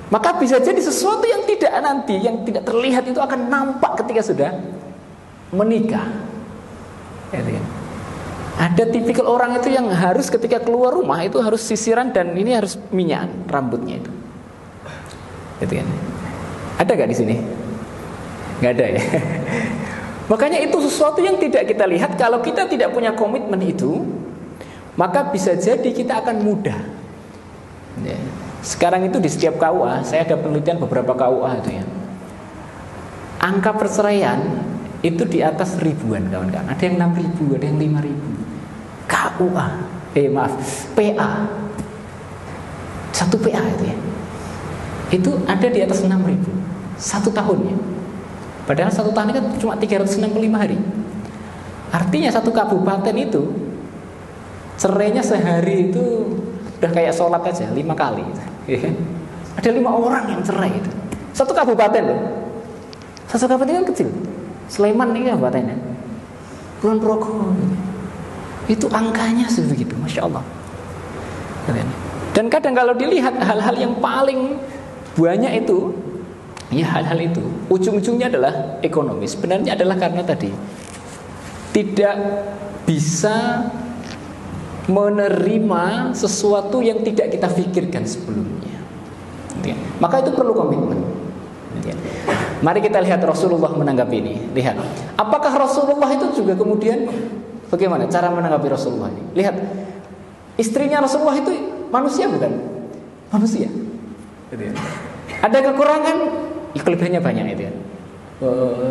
Maka bisa jadi sesuatu yang tidak nanti, yang tidak terlihat itu akan nampak ketika sudah menikah. Gitu kan? Ada tipikal orang itu yang harus ketika keluar rumah itu harus sisiran dan ini harus minyak rambutnya itu. Gitu kan? Ada gak di sini? Gak ada ya. Makanya itu sesuatu yang tidak kita lihat. Kalau kita tidak punya komitmen itu, maka bisa jadi kita akan mudah ya. Sekarang itu di setiap KUA, saya ada penelitian beberapa KUA itu ya, angka perceraian itu di atas ribuan kawan-kawan. Ada yang 6.000, ada yang 5.000 KUA, PA. Satu PA itu ya, itu ada di atas 6.000 satu tahunnya. Padahal satu tahun itu cuma 365 hari. Artinya satu kabupaten itu cerainya sehari itu udah kayak sholat aja 5 kali ya. Ada 5 orang yang cerai itu. Satu kabupaten loh. Satu kabupaten kan kecil. Sleman ini kabupatennya. Kulon Progo. Itu angkanya sebegitu, Masya Allah. Dan kadang kalau dilihat hal-hal yang paling banyak itu, ya hal-hal itu ujung-ujungnya adalah ekonomi. Sebenarnya adalah karena tadi tidak bisa menerima sesuatu yang tidak kita pikirkan sebelumnya. Maka itu perlu komitmen. Mari kita lihat Rasulullah menanggapi ini. Lihat, apakah Rasulullah itu juga kemudian bagaimana cara menanggapi Rasulullah ini? Lihat, istrinya Rasulullah itu manusia bukan? Manusia. Ada kekurangan, kelebihannya banyak itu ya.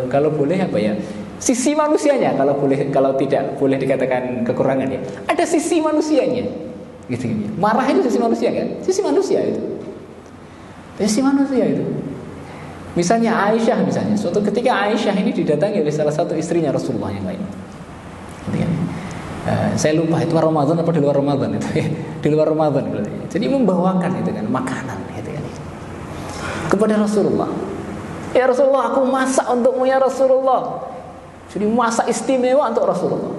Kalau boleh apa ya? Sisi manusianya kalau tidak boleh dikatakan kekurangan ya. Ada sisi manusianya. Gitu. Marah itu sisi manusia kan? Sisi manusia itu. Sisi manusia itu. Misalnya Aisyah misalnya, suatu ketika Aisyah ini didatangi oleh salah satu istrinya Rasulullah yang lain. Gitu kan? Saya lupa itu Ramadan apa di luar Ramadan itu ya. Di luar Ramadan berarti. Jadi membawakan itu kan makanan gitu kan. Kepada Rasulullah. Ya Rasulullah, aku masak untukmu ya Rasulullah. Jadi masak istimewa untuk Rasulullah.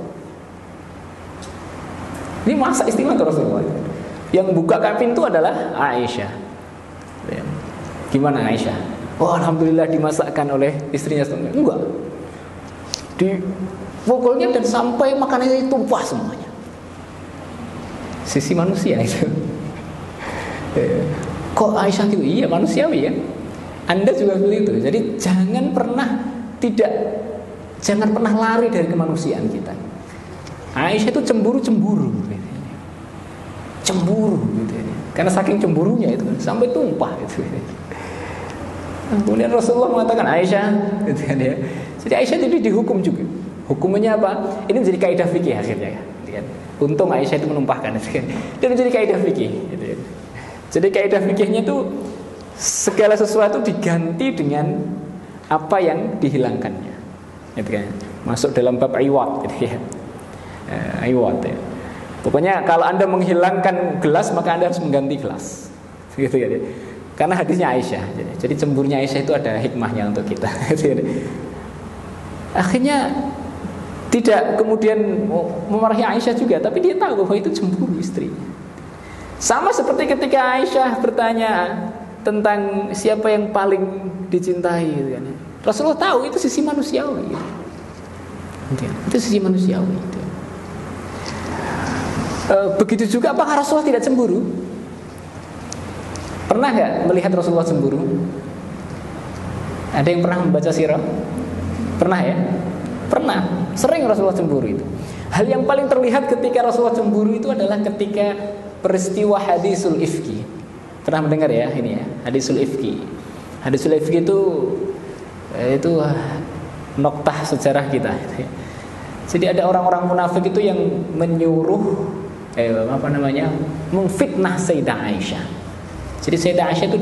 Ini masak istimewa untuk Rasulullah. Yang bukakan pintu adalah Aisyah. Gimana Aisyah? Oh alhamdulillah dimasakkan oleh istrinya. Enggak. Dipukulnya dan sampai makanannya tumpah semuanya. Sisi manusia itu. Kok Aisyah gitu? Iya manusiawi ya. Anda juga seperti itu. Jadi jangan pernah lari dari kemanusiaan kita. Aisyah itu cemburu gitu. Cemburu gitu. Karena saking cemburunya itu sampai tumpah gitu. Kemudian Rasulullah mengatakan Aisyah gitu kan ya. Jadi Aisyah jadi dihukum juga. Hukumannya apa? Ini menjadi kaidah fikih akhirnya ya. Untung Aisyah itu menumpahkan itu kan. Dan menjadi kaidah fikih gitu ya. Jadi kaidah fikihnya itu segala sesuatu diganti dengan apa yang dihilangkannya. Gitu kan. Masuk dalam bab iwad gitu ya. Iwad ya. Pokoknya kalau Anda menghilangkan gelas maka Anda harus mengganti gelas. Gitu ya. Karena hadisnya Aisyah. Jadi cemburunya Aisyah itu ada hikmahnya untuk kita. Akhirnya tidak kemudian memarahi Aisyah juga, tapi dia tahu bahwa itu cemburu istrinya. Sama seperti ketika Aisyah bertanya tentang siapa yang paling dicintai gitu kan. Rasulullah tahu itu sisi manusiawi gitu. Itu sisi manusiawi gitu. Begitu juga apakah Rasulullah tidak cemburu? Pernah nggak melihat Rasulullah cemburu? Ada yang pernah membaca sirah? Pernah ya? Pernah. Sering Rasulullah cemburu itu. Hal yang paling terlihat ketika Rasulullah cemburu itu adalah ketika peristiwa hadisul ifki. Pernah mendengar ya ini ya, hadisul ifki. Hadisul ifki itu noktah sejarah kita. Jadi ada orang-orang munafik itu yang menyuruh memfitnah Sayyidah Aisyah. Jadi Sayyidah Aisyah itu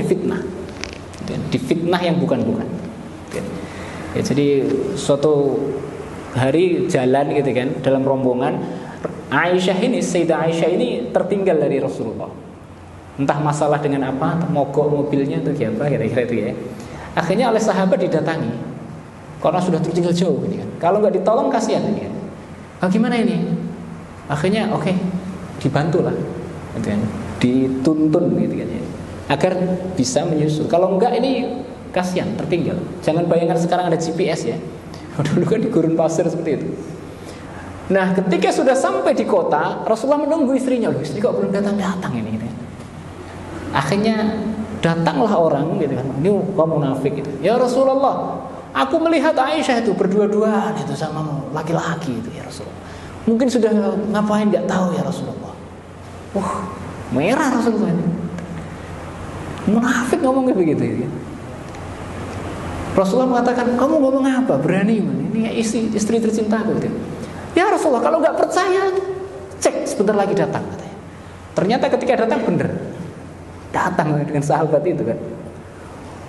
difitnah yang bukan-bukan. Ya, jadi suatu hari jalan gitu kan, dalam rombongan Sayyidah Aisyah ini tertinggal dari Rasulullah. Entah masalah dengan apa, mogok mobilnya atau apa kira-kira itu ya. Akhirnya oleh sahabat didatangi karena sudah tertinggal jauh ini kan. Kalau nggak ditolong kasihan ini kan. Bagaimana ini? Akhirnya oke, dibantulah gitu kan. Dituntun gitu kan ya. Agar bisa menyusul. Kalau enggak ini kasihan, tertinggal. Jangan bayangkan sekarang ada GPS ya. Dulu kan di gurun pasir seperti itu. Nah, ketika sudah sampai di kota, Rasulullah menunggu istrinya. Loh, istri kok belum datang ini gitu. Akhirnya datanglah orang gitu kan. Ini kaum munafik gitu. Ya Rasulullah, aku melihat Aisyah itu berdua-duaan itu sama laki-laki itu ya Rasulullah. Mungkin sudah ngapain enggak tahu ya Rasulullah. Merah Rasulullah ini. Munafik ngomongnya begitu ya. Rasulullah mengatakan, kamu ngomong apa? Berani man. Ini istri tercintaku gitu. Ya Rasulullah, kalau nggak percaya, cek sebentar lagi datang katanya. Ternyata ketika datang bener, datang dengan sahabat itu kan.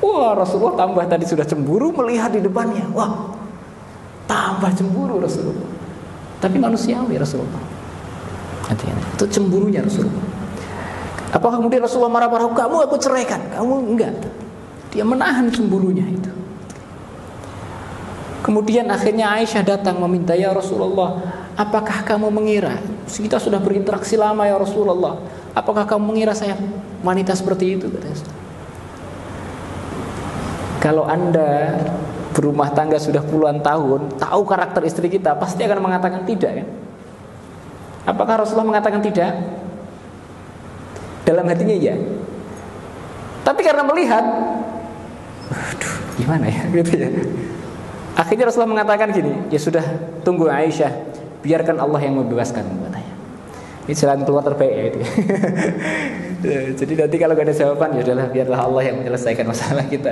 Wah, Rasulullah tambah tadi sudah cemburu melihat di depannya. Wah, tambah cemburu Rasulullah. Tapi manusiawi Rasulullah. Itu cemburunya Rasulullah. Apakah kemudian Rasulullah marah-marah, kamu aku ceraikan? Kamu enggak. Dia menahan cemburunya itu. Kemudian akhirnya Aisyah datang meminta, ya Rasulullah, apakah kamu mengira kita sudah berinteraksi lama ya Rasulullah, apakah kamu mengira saya wanita seperti itu? Kalau Anda berumah tangga sudah puluhan tahun, tahu karakter istri kita, pasti akan mengatakan tidak kan? Apakah Rasulullah mengatakan tidak? Dalam hatinya ya. Tapi karena melihat, aduh, gimana ya gitu ya. Akhirnya Rasulullah mengatakan gini, ya sudah, tunggu Aisyah, biarkan Allah yang membebaskan katanya. Ini jalan keluar terbaik ya itu. Jadi nanti kalau gak ada jawaban, ya udahlah, biarlah Allah yang menyelesaikan masalah kita.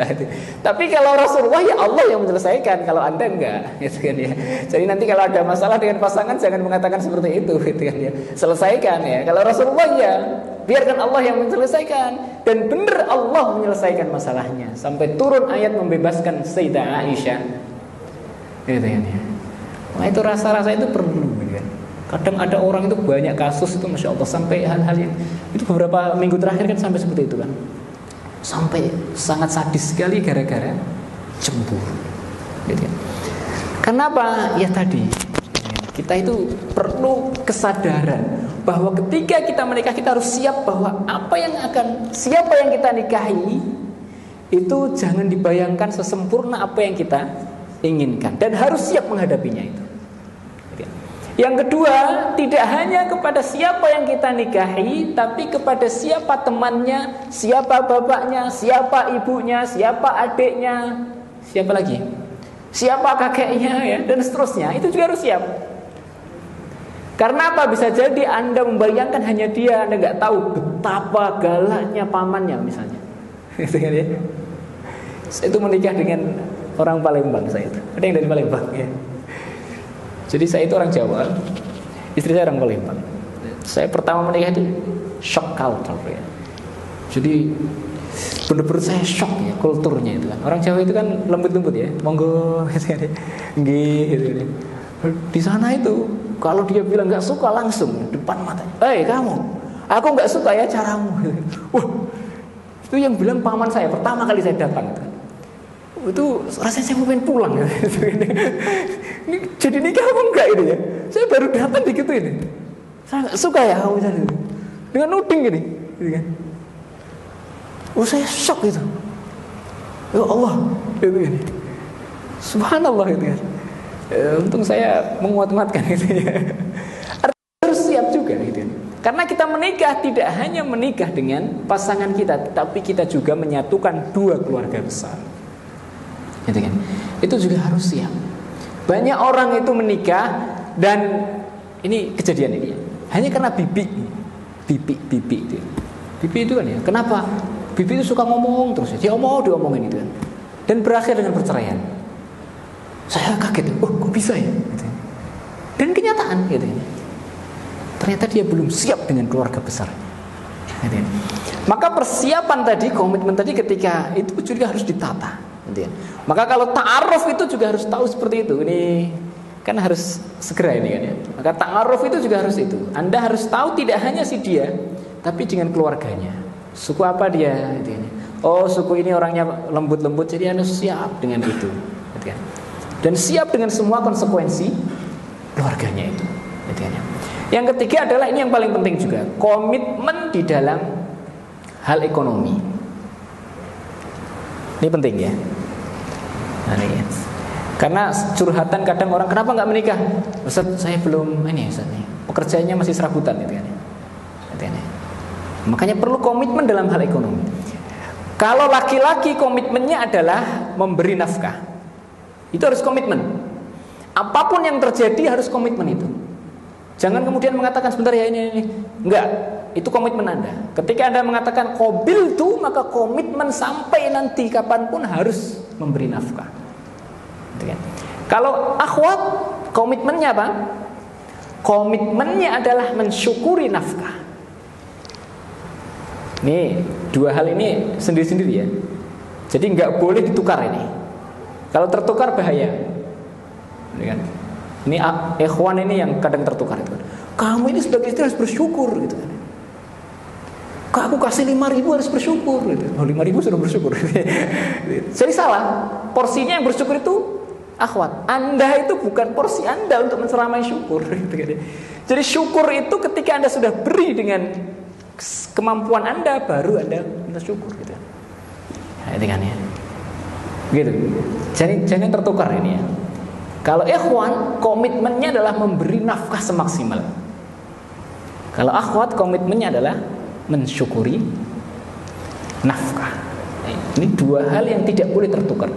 Tapi kalau Rasulullah, ya Allah yang menyelesaikan. Kalau Anda enggak, gitu kan ya. Jadi nanti kalau ada masalah dengan pasangan, jangan mengatakan seperti itu, gitu kan ya. Selesaikan ya. Kalau Rasulullah ya, biarkan Allah yang menyelesaikan. Dan benar Allah menyelesaikan masalahnya. Sampai turun ayat membebaskan Sayyidah Aisyah. Gitu kan ya. Nah itu rasa-rasa itu perlu gitu kan. Kadang ada orang itu banyak kasus itu Masya Allah, sampai hal-hal yang itu beberapa minggu terakhir kan sampai seperti itu kan. Sampai sangat sadis sekali gara-gara cemburu gitu kan. Kenapa? Ya tadi kita itu perlu kesadaran bahwa ketika kita menikah kita harus siap bahwa siapa yang kita nikahi itu jangan dibayangkan sesempurna apa yang kita inginkan, dan harus siap menghadapinya itu. Yang kedua, tidak hanya kepada siapa yang kita nikahi, tapi kepada siapa temannya, siapa bapaknya, siapa ibunya, siapa adiknya, siapa lagi, siapa kakeknya ya, dan seterusnya. Itu juga harus siap. Karena apa? Bisa jadi Anda membayangkan hanya dia, Anda nggak tahu betapa galaknya pamannya misalnya. Itu kan ya. Saya itu menikah dengan orang Palembang, saya itu. Ada yang dari Palembang ya. Jadi saya itu orang Jawa, istri saya orang Palembang. Saya pertama menikah itu shock culture ya. Jadi benar-benar saya shock ya kulturnya itu kan. Orang Jawa itu kan lembut-lembut ya, monggo gitu ya. Gitu ya. Di sana itu kalau dia bilang nggak suka langsung depan matanya, kamu, aku nggak suka ya caramu. Wah, Itu yang bilang paman saya pertama kali saya datang itu rasanya saya mau pengen pulang ya. Ini jadi nikah apa enggak ini ya? Saya baru datang dikit ini. Saya suka ya misalnya dengan nuding gini, gitu kan. Saya shock gitu. Ya Allah, gitu gini. Subhanallah gitu kan. Untung saya menguat-nguatkan gitu ya. Harus siap juga gitu kan. Karena kita menikah tidak hanya menikah dengan pasangan kita, tapi kita juga menyatukan dua keluarga besar. Gitu kan? Itu juga harus siap. Banyak orang itu menikah dan ini kejadian ini hanya karena bibi itu. Bibi itu kan ya. Kenapa? Bibi itu suka ngomong terus. Dia diomongin itu kan. Dan berakhir dengan perceraian. Saya kaget. Kok bisa ya? Gitu. Dan kenyataan gitu ya. Ternyata dia belum siap dengan keluarga besar. Gitu. Maka persiapan tadi, komitmen tadi ketika itu juga harus ditata. Gitu. Maka kalau ta'aruf itu juga harus tahu seperti itu. Ini kan harus segera ini kan ya. Maka ta'aruf itu juga harus itu. Anda harus tahu tidak hanya si dia, tapi dengan keluarganya. Suku apa dia? Gitu. Suku ini orangnya lembut-lembut, jadi Anda siap dengan itu. Gitu. Dan siap dengan semua konsekuensi keluarganya itu. Gitu. Yang ketiga adalah ini yang paling penting juga, komitmen di dalam hal ekonomi. Ini penting ya. Nah, ini. Karena curhatan kadang orang kenapa nggak menikah? Ustaz, saya belum ini Ustaz nih. Pekerjaannya masih serabutan gitu kan. Makanya perlu komitmen dalam hal ekonomi. Kalau laki-laki komitmennya adalah memberi nafkah. Itu harus komitmen. Apapun yang terjadi harus komitmen itu. Jangan kemudian mengatakan sebentar ya ini. Enggak, itu komitmen Anda. Ketika Anda mengatakan qabil tu, maka komitmen sampai nanti kapanpun harus memberi nafkah. Gitu kan? Kalau akhwat, komitmennya apa? Komitmennya adalah mensyukuri nafkah. Nih, dua hal ini sendiri-sendiri ya. Jadi enggak boleh ditukar ini. Kalau tertukar bahaya. Gitu kan? Ini ikhwan ini yang kadang tertukar itu. Kamu ini sebagai istri harus bersyukur gitu kan. Aku kasih 5.000 harus bersyukur gitu. 5.000 sudah bersyukur. Jadi salah. Porsinya yang bersyukur itu akhwat. Anda itu bukan porsi Anda untuk menceramai syukur gitu kan. Jadi syukur itu ketika Anda sudah beri dengan kemampuan Anda, baru Anda minta syukur gitu. Nah, itu kan ya. Gitu. Jangan tertukar ini ya. Kalau ikhwan, komitmennya adalah memberi nafkah semaksimal. Kalau akhwat, komitmennya adalah mensyukuri nafkah. Ini dua hal yang tidak boleh tertukar.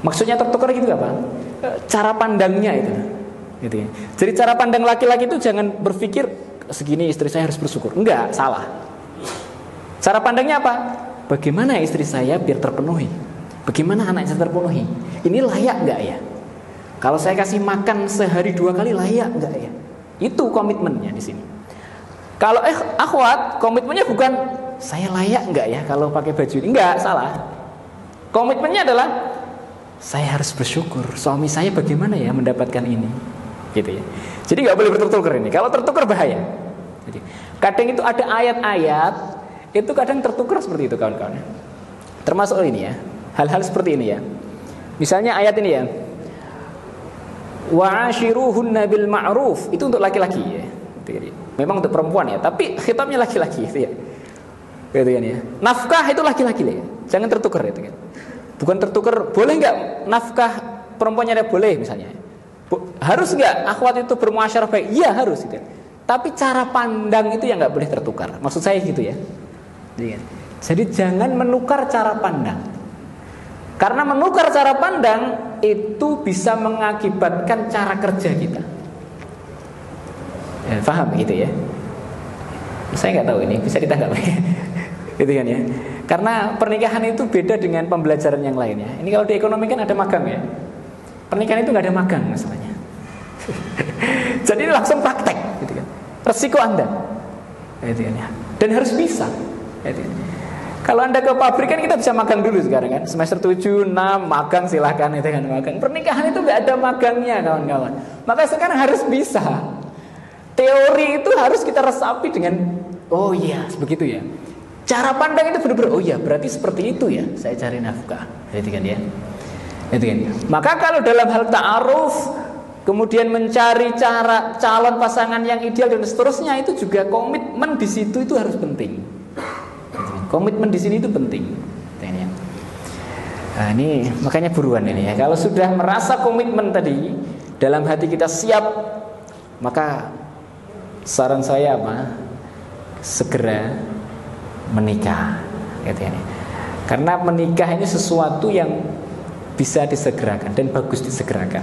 Maksudnya tertukar gitu apa? Cara pandangnya itu. Gitu ya. Jadi cara pandang laki-laki itu jangan berpikir segini istri saya harus bersyukur. Enggak, salah. Cara pandangnya apa? Bagaimana istri saya biar terpenuhi? Bagaimana anak saya terpenuhi? Ini layak enggak ya? Kalau saya kasih makan sehari 2 kali layak enggak ya? Itu komitmennya di sini. Kalau akhwat, komitmennya bukan saya layak enggak ya kalau pakai baju ini? Enggak, salah. Komitmennya adalah saya harus bersyukur. Suami saya bagaimana ya mendapatkan ini? Gitu ya. Jadi enggak boleh bertukar ini. Kalau tertukar bahaya. Jadi, kadang itu ada ayat-ayat itu kadang tertukar seperti itu kawan-kawan. Termasuk ini ya. Hal-hal seperti ini ya. Misalnya ayat ini ya. Wa'ashiruhunna bil ma'ruf, itu untuk laki-laki ya. Memang untuk perempuan ya, tapi khitabnya laki-laki gitu ya. Gitu kan ya. Nafkah itu laki-laki ya. Jangan tertukar itu kan. Bukan tertukar, boleh enggak nafkah perempuannya ada boleh misalnya. Harus enggak akhwat itu bermuasyarah baik? Iya harus gitu. Tapi cara pandang itu yang enggak boleh tertukar. Maksud saya gitu ya. Jadi jangan menukar cara pandang. Karena menukar cara pandang itu bisa mengakibatkan cara kerja kita. Paham gitu ya? Saya nggak tahu ini bisa ditangkap, gitu kan ya? Karena pernikahan itu beda dengan pembelajaran yang lainnya. Ini kalau di ekonomi kan ada magang ya. Pernikahan itu nggak ada magang masalahnya. Jadi langsung praktek, gitu kan? Resiko Anda, gitu kan ya? Dan harus bisa. Gitu kan? Kalau Anda ke pabrik kan kita bisa magang dulu sekarang kan. Semester 7, 6 magang silahkan itu kan magang. Pernikahan itu nggak ada magangnya kawan-kawan. Maka sekarang harus bisa. Teori itu harus kita resapi dengan oh iya begitu ya. Cara pandang itu benar-benar, oh ya berarti seperti itu ya saya cari nafkah. Gitu kan ya. Gitu kan. Maka kalau dalam hal ta'aruf, kemudian mencari cara calon pasangan yang ideal dan seterusnya, itu juga komitmen di situ itu harus penting. Komitmen di sini itu penting. Nah, ini makanya buruan ini ya. Kalau sudah merasa komitmen tadi dalam hati kita siap, maka saran saya apa? Segera menikah, gitu ya. Karena menikah ini sesuatu yang bisa disegerakan dan bagus disegerakan.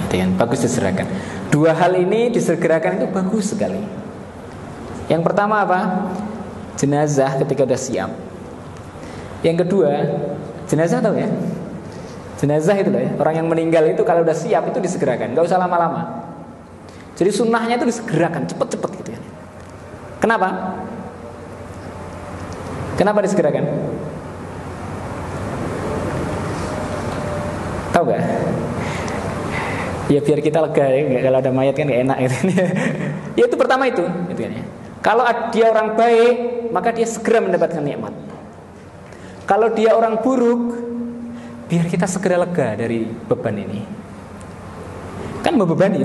Gitu ya, bagus disegerakan. Dua hal ini disegerakan itu bagus sekali. Yang pertama apa? Jenazah ketika sudah siap. Yang kedua, jenazah tahu ya? Jenazah itu loh ya, orang yang meninggal itu kalau udah siap itu disegerakan, nggak usah lama-lama. Jadi sunnahnya itu disegerakan, cepet-cepet gitu ya. Kenapa? Kenapa disegerakan? Tahu gak? Ya biar kita lega ya, kalau ada mayat kan gak enak gitu. Ya itu pertama itu gitu kan ya. Kalau dia orang baik, maka dia segera mendapatkan nikmat. Kalau dia orang buruk, biar kita segera lega dari beban ini. Kan membebani.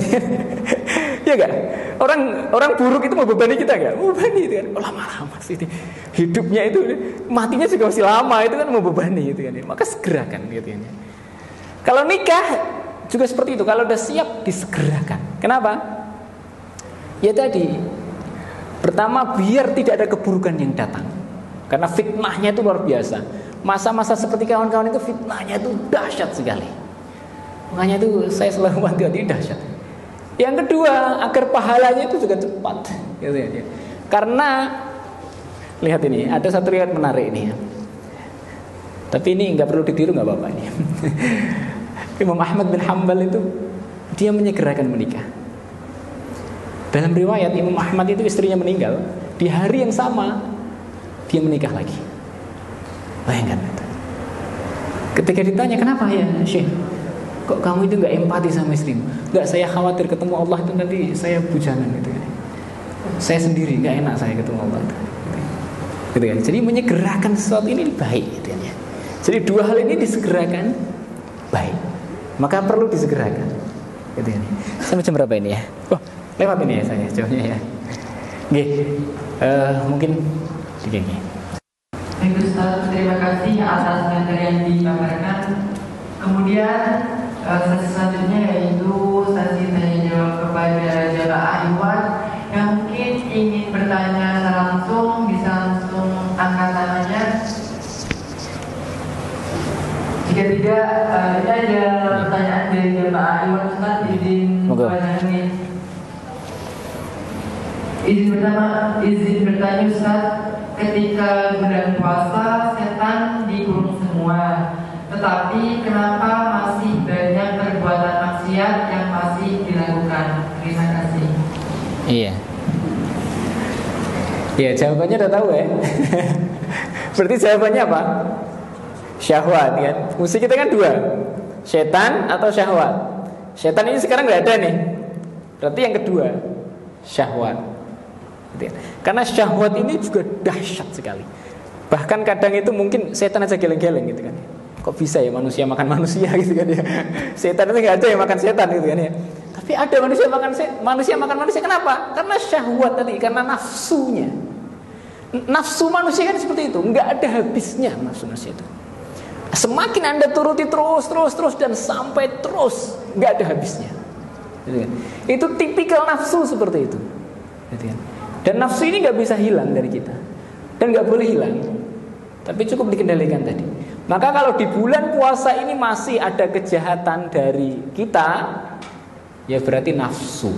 Ya gak? Orang buruk itu membebani kita gak? Membebani itu kan. Lama-lama sih hidupnya itu, matinya juga masih lama, itu kan membebani gitu kan. Maka segerakan gitu kan. Kalau nikah juga seperti itu. Kalau udah siap disegerakan. Kenapa? Ya tadi, pertama biar tidak ada keburukan yang datang. Karena fitnahnya itu luar biasa. Masa-masa seperti kawan-kawan itu fitnahnya itu dahsyat sekali. Makanya itu saya selalu wanti-wanti dahsyat. Yang kedua, agar pahalanya itu juga cepat. Gitu ya. Karena lihat ini, ada satu riwayat menarik ini ya. Tapi ini nggak perlu ditiru, nggak apa-apa ini. Imam Ahmad bin Hanbal itu dia menyegerakan menikah. Dalam riwayat Imam Ahmad itu istrinya meninggal, di hari yang sama dia menikah lagi. Bayangkan itu. Ketika ditanya kenapa ya Syekh, kok kamu itu gak empati sama istrimu? Gak, saya khawatir ketemu Allah itu nanti saya bujangan gitu kan. Saya sendiri gak enak saya ketemu Allah gitu kan. Jadi menyegerakan sesuatu ini baik gitu kan ya. Jadi dua hal ini disegerakan baik. Maka perlu disegerakan gitu kan. Sampai jam berapa ini ya? Oh, lewat ini ya saya jawabnya ya. Oke, mungkin begini. Baik Ustaz, terima kasih atas materi yang dipaparkan. Kemudian sesi selanjutnya yaitu sesi tanya jawab kepada jamaah Ikhwan yang mungkin ingin bertanya langsung, bisa langsung angkat tangannya. Jika tidak, ini ada pertanyaan dari jamaah Ikhwan Ustaz, izin bertanya. Izin bertanya Ustaz, ketika bulan puasa setan dikurung semua, tetapi kenapa masih banyak perbuatan maksiat yang masih dilakukan? Terima kasih. Iya. Ya jawabannya udah tahu ya. Berarti jawabannya apa? Syahwat kan. Fungsi kita kan dua, setan atau syahwat. Setan ini sekarang nggak ada nih. Berarti yang kedua syahwat. Karena syahwat ini juga dahsyat sekali. Bahkan kadang itu mungkin setan aja geleng-geleng gitu kan. Kok bisa ya manusia makan manusia gitu kan ya. Setan itu gak ada yang makan setan gitu kan ya. Tapi ada manusia makan manusia. Kenapa? Karena syahwat tadi, karena nafsunya. Nafsu manusia kan seperti itu, gak ada habisnya nafsu manusia itu. Semakin Anda turuti terus dan sampai terus, gak ada habisnya gitu kan. Itu tipikal nafsu seperti itu gitu kan. Dan nafsu ini gak bisa hilang dari kita. Dan gak boleh hilang. Tapi cukup dikendalikan tadi. Maka kalau di bulan puasa ini masih ada kejahatan dari kita, ya berarti nafsu.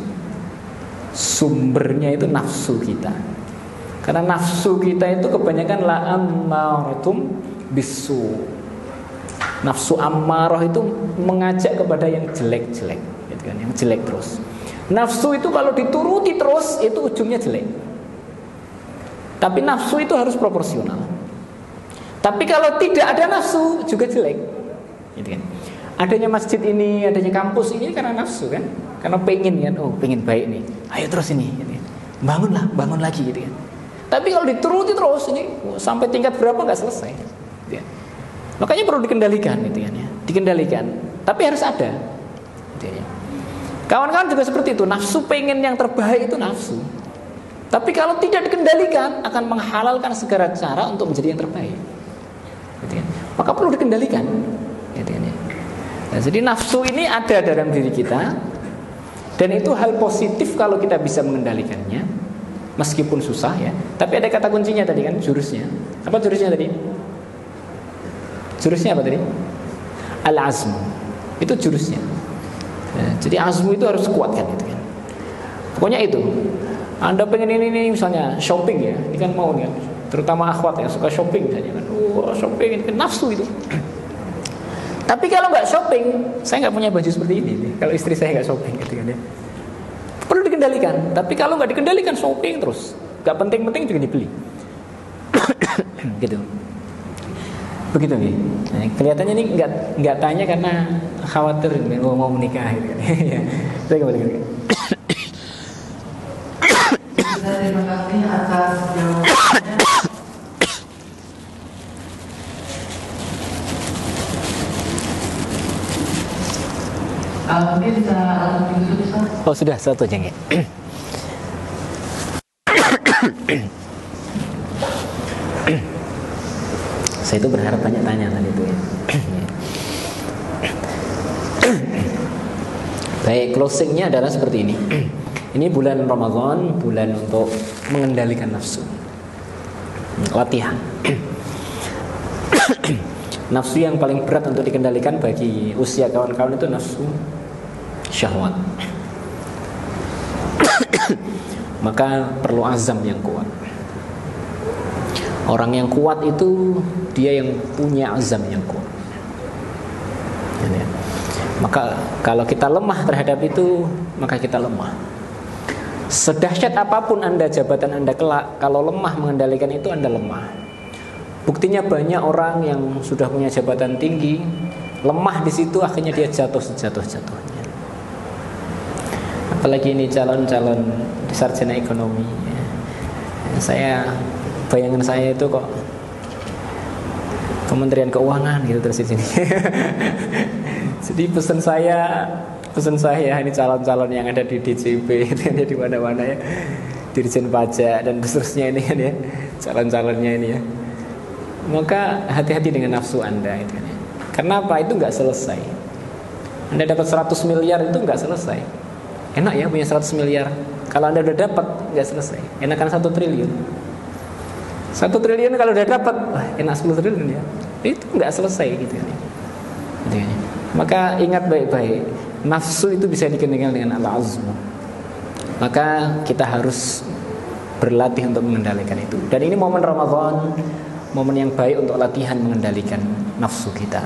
Sumbernya itu nafsu kita. Karena nafsu kita itu kebanyakan la'ammaratum bisu. Nafsu ammarah itu mengajak kepada yang jelek-jelek gitu kan, yang jelek terus. Nafsu itu kalau dituruti terus itu ujungnya jelek. Tapi nafsu itu harus proporsional. Tapi kalau tidak ada nafsu juga jelek. Gitu kan. Adanya masjid ini, adanya kampus ini karena nafsu kan. Karena pengen kan, oh pengen baik nih. Ayo terus ini gitu kan. Bangun lagi gitu kan. Tapi kalau dituruti terus ini sampai tingkat berapa nggak selesai. Ya. Makanya perlu dikendalikan gitu ya. Dikendalikan. Tapi harus ada. Gitu ya. Kawan-kawan juga seperti itu. Nafsu pengen yang terbaik itu nafsu. Tapi kalau tidak dikendalikan akan menghalalkan segala cara untuk menjadi yang terbaik. Gitu ya. Maka perlu dikendalikan. Gitu ya. Nah, jadi nafsu ini ada dalam diri kita. Dan itu hal positif kalau kita bisa mengendalikannya, meskipun susah ya. Tapi ada kata kuncinya tadi kan, jurusnya. Apa jurusnya tadi? Jurusnya apa tadi? Al-azm. Itu jurusnya. Nah, jadi azmu itu harus kuat kan gitu kan. Pokoknya itu. Anda pengen ini misalnya shopping ya, ini kan mau kan. Terutama akhwat yang suka shopping misalnya kan. Shopping ini kan nafsu itu. Tapi kalau nggak shopping, saya nggak punya baju seperti ini nih. Kalau istri saya nggak shopping gitu kan ya. Perlu dikendalikan. Tapi kalau nggak dikendalikan shopping terus, nggak penting-penting juga dibeli. Gitu. Begitu nih. Nah, kelihatannya ini nggak tanya karena khawatir mau menikah gitu kan. Ya. Saya kembali lagi. Terima kasih atas jawabannya. Mungkin bisa langsung ditutup, Ustaz. Oh sudah, satu aja ya. Saya itu berharap tanya-tanya tadi itu ya. Baik, closingnya adalah seperti ini. Ini bulan Ramadan, bulan untuk mengendalikan nafsu. Latihan. Nafsu yang paling berat untuk dikendalikan bagi usia kawan-kawan itu nafsu syahwat. Maka perlu azam yang kuat. Orang yang kuat itu dia yang punya azam yang kuat. Maka kalau kita lemah terhadap itu, maka kita lemah. Sedahsyat apapun Anda, jabatan Anda kelak, kalau lemah mengendalikan itu, Anda lemah. Buktinya banyak orang yang sudah punya jabatan tinggi, lemah di situ, akhirnya dia jatuh sejatuh-jatuhnya. Apalagi ini calon-calon sarjana ekonomi. Bayangan saya itu kok Kementerian Keuangan gitu terus di sini. Jadi pesan saya ini calon-calon yang ada di DJP itu kan ya, di mana-mana ya, Dirjen Pajak dan seterusnya ini kan ya, calon-calonnya ini ya. Maka hati-hati dengan nafsu Anda itu kan ya. Karena apa? Itu nggak selesai. Anda dapat 100 miliar itu nggak selesai. Enak ya punya 100 miliar. Kalau Anda udah dapat nggak selesai. Enakan 1 triliun. 1 triliun kalau udah dapat, enak 10 triliun ya. Itu nggak selesai gitu kan. Gitu kan. Maka ingat baik-baik, nafsu itu bisa dikendalikan dengan al-azm. Maka kita harus berlatih untuk mengendalikan itu. Dan ini momen Ramadan, momen yang baik untuk latihan mengendalikan nafsu kita.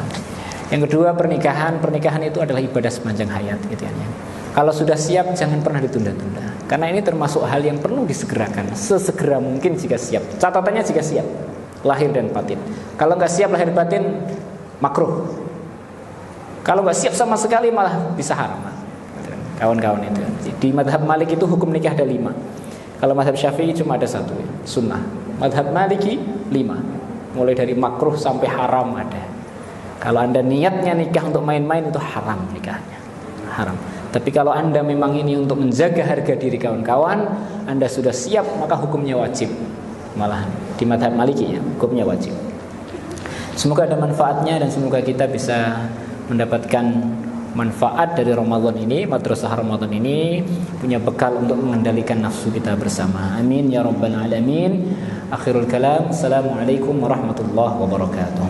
Yang kedua, pernikahan itu adalah ibadah sepanjang hayat gitu kan ya. Kalau sudah siap jangan pernah ditunda-tunda. Karena ini termasuk hal yang perlu disegerakan sesegera mungkin jika siap. Catatannya jika siap, lahir dan batin. Kalau nggak siap lahir batin, makruh. Kalau nggak siap sama sekali malah bisa haram. Kawan-kawan itu. Di mazhab Malik itu hukum nikah ada 5. Kalau mazhab Syafi'i cuma ada 1 ya, sunnah. Mazhab Maliki 5. Mulai dari makruh sampai haram ada. Kalau Anda niatnya nikah untuk main-main itu haram nikahnya. Haram. Tapi kalau Anda memang ini untuk menjaga harga diri kawan-kawan, Anda sudah siap, maka hukumnya wajib. Malah di mazhab Maliki ya, hukumnya wajib. Semoga ada manfaatnya dan semoga kita bisa mendapatkan manfaat dari Ramadan ini, madrasah Ramadan ini, punya bekal untuk mengendalikan nafsu kita bersama. Amin ya rabbal alamin. Akhirul kalam. Assalamualaikum warahmatullahi wabarakatuh.